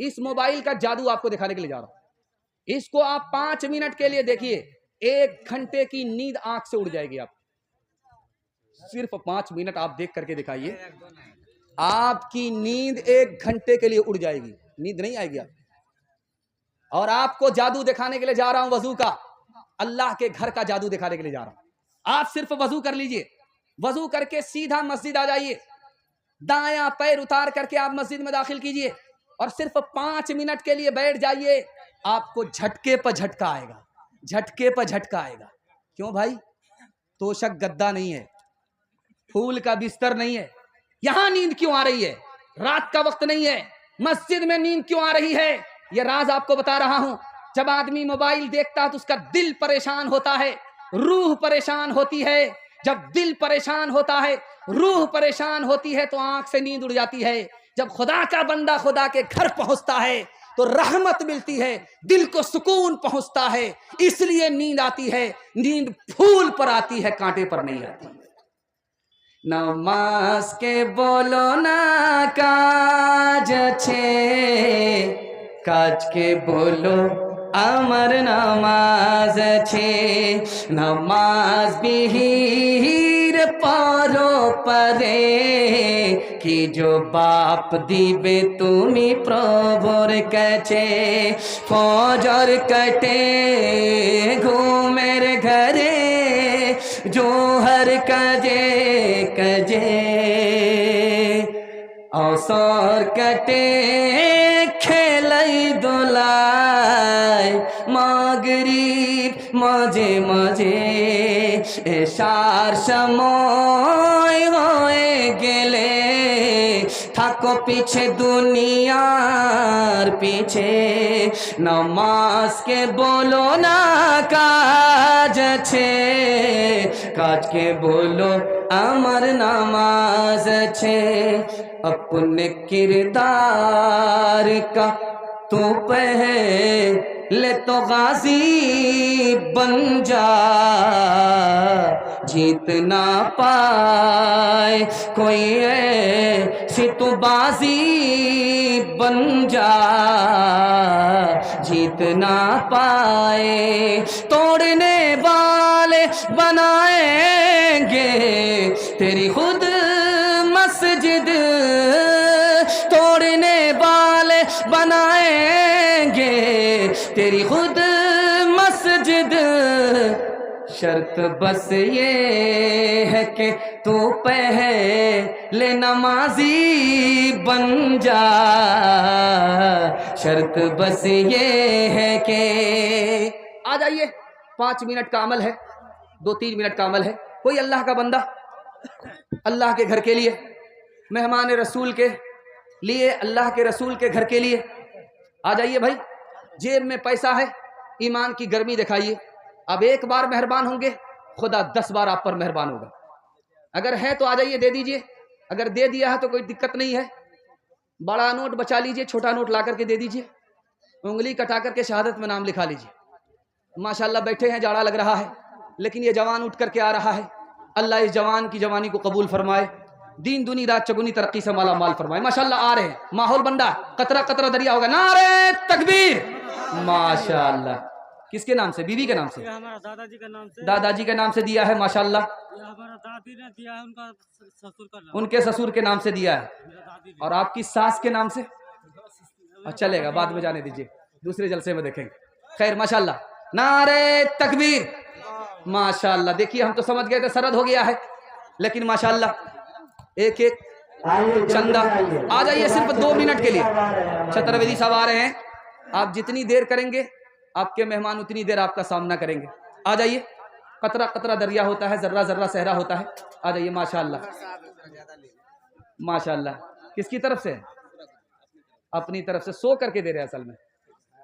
इस मोबाइल का जादू आपको दिखाने के लिए जा रहा हूं। इसको आप 5 मिनट के लिए देखिए, 1 घंटे की नींद आंख से उड़ जाएगी। आप सिर्फ 5 मिनट आप देख करके दिखाइए, आपकी नींद 1 घंटे के लिए उड़ जाएगी, नींद नहीं आएगी आप। और आपको जादू दिखाने के लिए जा रहा हूं, वजू का, अल्लाह के घर का जादू दिखाने के लिए जा रहा हूं। आप सिर्फ वजू कर लीजिए, वजू करके सीधा मस्जिद आ जाइए, दायां पैर उतार करके आप मस्जिद में दाखिल कीजिए और सिर्फ 5 मिनट के लिए बैठ जाइए। आपको झटके पर झटका आएगा, झटके पर झटका आएगा। क्यों भाई? तोशक गद्दा नहीं है, फूल का बिस्तर नहीं है। यहां नींद क्यों आ रही है? रात का वक्त नहीं है, मस्जिद में नींद क्यों आ रही है? यह राज आपको बता रहा हूं। जब आदमी मोबाइल देखता है तो उसका दिल परेशान होता है, रूह परेशान होती है। जब दिल परेशान होता है, रूह परेशान होती है तो आंख से नींद उड़ जाती है। जब खुदा का बंदा खुदा के घर पहुंचता है तो रहमत मिलती है, दिल को सुकून पहुंचता है, इसलिए नींद आती है। नींद फूल पर आती है, कांटे पर नहीं आती। नमाज के बोलो ना काज छे, काज के बोलो अमर नमाज छे। नमाज बिहीर पारो परे कि जो बाप दिबे तुमी प्रभुर कचे। फजर कटे घूमेर घरे जोहर कजे कजे। अवसर कटे खेलाई दोलाई मागरिब मजे मजे। एशार समय हये गेले थाको पीछे दुनियार पीछे। नमाज के बोलो ना काज छे, काज के बोलो अमर नमाज छे। अपने किरदार का तू पहले तो गाजी बन जा। जीत ना पाए कोई ऐसी तो बाजी बन जा। जीत ना पाए तोड़ने वाले बनाएंगे तेरी खुद मस्जिद तोड़ने वाले बनाएंगे तेरी खुद मस्जिद। शर्त बस ये है कि तू पहले नमाजी बन जा। शर्त बस ये है कि आ जाइए। 5 मिनट का अमल है, 2-3 मिनट का अमल है। कोई अल्लाह का बंदा अल्लाह के घर के लिए, मेहमान रसूल के लिए, अल्लाह के रसूल के घर के लिए आ जाइए भाई। जेब में पैसा है, ईमान की गर्मी दिखाइए। अब एक बार मेहरबान होंगे, खुदा 10 बार आप पर मेहरबान होगा। अगर है तो आ जाइए, दे दीजिए। अगर दे दिया है तो कोई दिक्कत नहीं है। बड़ा नोट बचा लीजिए, छोटा नोट ला करके दे दीजिए। उंगली कटा करके शहादत में नाम लिखा लीजिए। माशाल्लाह बैठे हैं, जाड़ा लग रहा है, लेकिन ये जवान उठ करके आ रहा है। अल्लाह इस जवान की जवानी को कबूल फरमाए, दीन दुनी रात चगुनी तरक्की से माला माल फरमाए। माशाल्लाह आ रहे हैं, माहौल बंदा, कतरा कतरा दरिया होगा। नारे तकबीर। माशाल्लाह। किसके नाम से? बीवी के नाम से? हमारा दादाजी का नाम से। दादाजी के नाम से दिया है। माशाल्लाह। हमारा दादी ने दिया है, उनका ससुर का नाम, उनके ससुर के नाम से दिया है। और आपकी सास के नाम से? चलेगा, बाद में जाने दीजिए, दूसरे जलसे में देखेंगे। खैर माशाल्लाह, नारे तकबीर। माशाल्लाह। देखिए हम तो समझ गए थे सरद हो गया है, लेकिन माशाल्लाह एक एक चंदा। आ जाइए सिर्फ 2 मिनट के लिए। छतरवेदी साहब आ रहे हैं। आप जितनी देर करेंगे आपके मेहमान उतनी देर आपका सामना करेंगे। आ जाइए। कतरा कतरा दरिया होता है, जर्रा जर्रा सहरा होता है। आ जाइए। माशाल्लाह माशाल्लाह। किसकी तरफ से? अपनी तरफ से। सो करके दे रहे हैं असल में।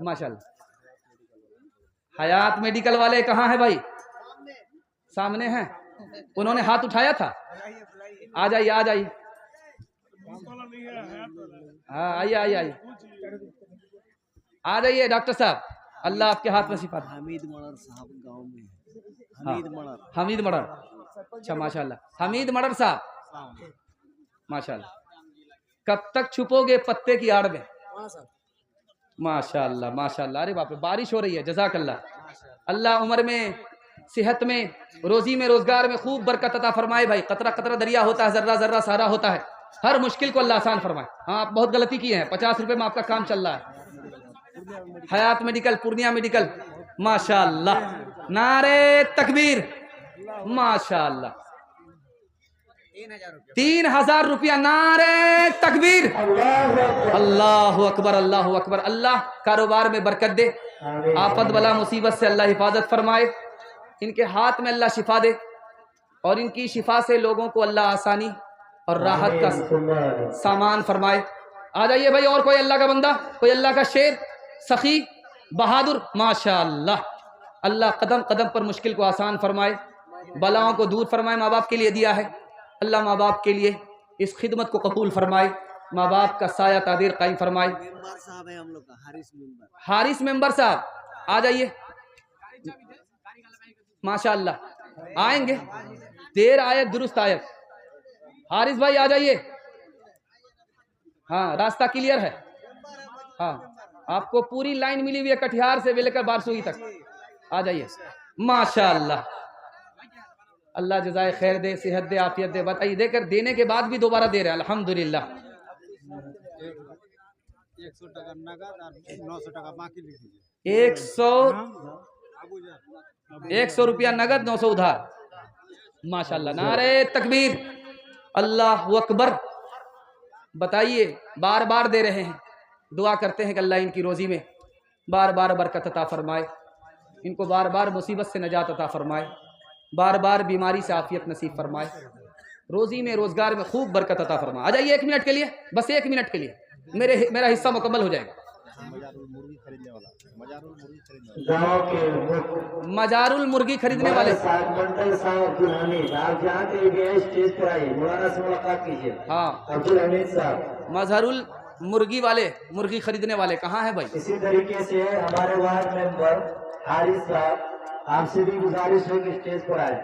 माशाल्लाह। हयात मेडिकल वाले कहाँ हैं भाई? सामने हैं। उन्होंने हाथ उठाया था। आ जाइए, आ जाइए। हाँ आइए आइए आइए। आ जाइए डॉक्टर साहब, अल्लाह आपके हाथ में शिफा। हमीद मड़र साहब गांव में। हमीद मड़र। हमीद मड़र। अच्छा माशाल्लाह। हमीद मड़र साहब माशाल्लाह। कब तक छुपोगे पत्ते की आड़ में? माशाल्लाह माशाल्लाह। अरे बाप रे, बारिश हो रही है। जज़ाकल्लाह। अल्लाह उम्र में, सेहत में, रोजी में, रोजगार में खूब बरकत अता फरमाए भाई। कतरा कतरा दरिया होता है, जर्रा जर्रा सारा होता है। हर मुश्किल को अल्लाह आसान फरमाए। हाँ आप बहुत गलती किए हैं। 50 रुपए में आपका काम चल रहा है। हयात मेडिकल, पूर्णिया मेडिकल। माशाल्लाह। नारे तकबीर। माशाल्लाह। 3000 रुपया। नारे तकबीर। अल्लाह अकबर, अल्लाह अकबर। अल्लाह कारोबार में बरकत दे, आफत बला मुसीबत से अल्लाह हिफाजत फरमाए। इनके हाथ में अल्लाह शिफा दे, और इनकी शिफा से लोगों को अल्लाह आसानी और राहत का सामान फरमाए। आ जाइए भाई। और कोई अल्लाह का बंदा, कोई अल्लाह का शेर, सखी, बहादुर। माशाल्लाह। अल्लाह कदम कदम पर मुश्किल को आसान फरमाए, बलाओं को दूर फरमाए। माँ बाप के लिए दिया है, अल्लाह माँ बाप के लिए इस खिदमत को कबूल फरमाए। माँ बाप का साया तादीर कायम फरमाए। मेंबर साहब है हम लोग का, हारिस मेंबर। हारिस मेंबर साहब आ जाइए। माशाल्लाह आएंगे। देर आए दुरुस्त आए। हारिस भाई आ जाइए। हाँ रास्ता क्लियर है। हाँ आपको पूरी लाइन मिली हुई है, कटिहार से लेकर बारसूई तक। आ जाइए। माशाल्लाह। अल्लाह जज़ाए खैर दे, सेहत दे, आफियत दे। बताइए, देकर देने के बाद भी दोबारा दे रहे हैं, अल्हम्दुलिल्लाह। 100 टका नगद और 900 टका बाकी लिख दीजिए। 100 रुपया नगद, 900 उधार। माशाल्लाह। नारे तकबीर। अल्लाह अकबर। बताइए, बार बार दे रहे हैं। दुआ करते हैं कि अल्लाह इनकी रोजी में बार बार बरकत अता फरमाए, इनको बार बार मुसीबत से नजात अता फरमाए, बार बार बीमारी से आफियत नसीब फरमाए, रोजी में, रोजगार में खूब बरकत अता फरमाए। आ जाइए 1 मिनट के लिए, बस 1 मिनट के लिए। मेरा हिस्सा मुकम्मल हो जाएगा। मजारुल मुर्गी खरीदने वाले। हाँ मजहरुल मुर्गी वाले, मुर्गी खरीदने वाले कहाँ है भाई? इसी तरीके से हमारे वार्ड मेंबर हारिस साहब, आपसे भी गुजारिश है कि स्टेज पर आए।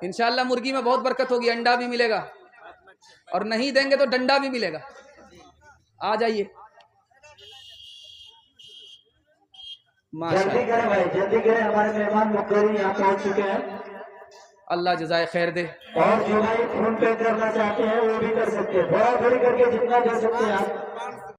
इंशाल्लाह मुर्गी में बहुत बरकत होगी, अंडा भी मिलेगा, और नहीं देंगे तो डंडा भी मिलेगा। आ जाइए। जल्दी करें भाई, जल्दी करें, हमारे मेहमान मुकर्रम यहाँ पहुंच चुके हैं। अल्लाह जज़ाए खैर दे। और जो भाई फोन पे करना चाहते हैं वो भी कर सकते हैं, थोड़ा थोड़ी करके जितना दे सकते हैं आप।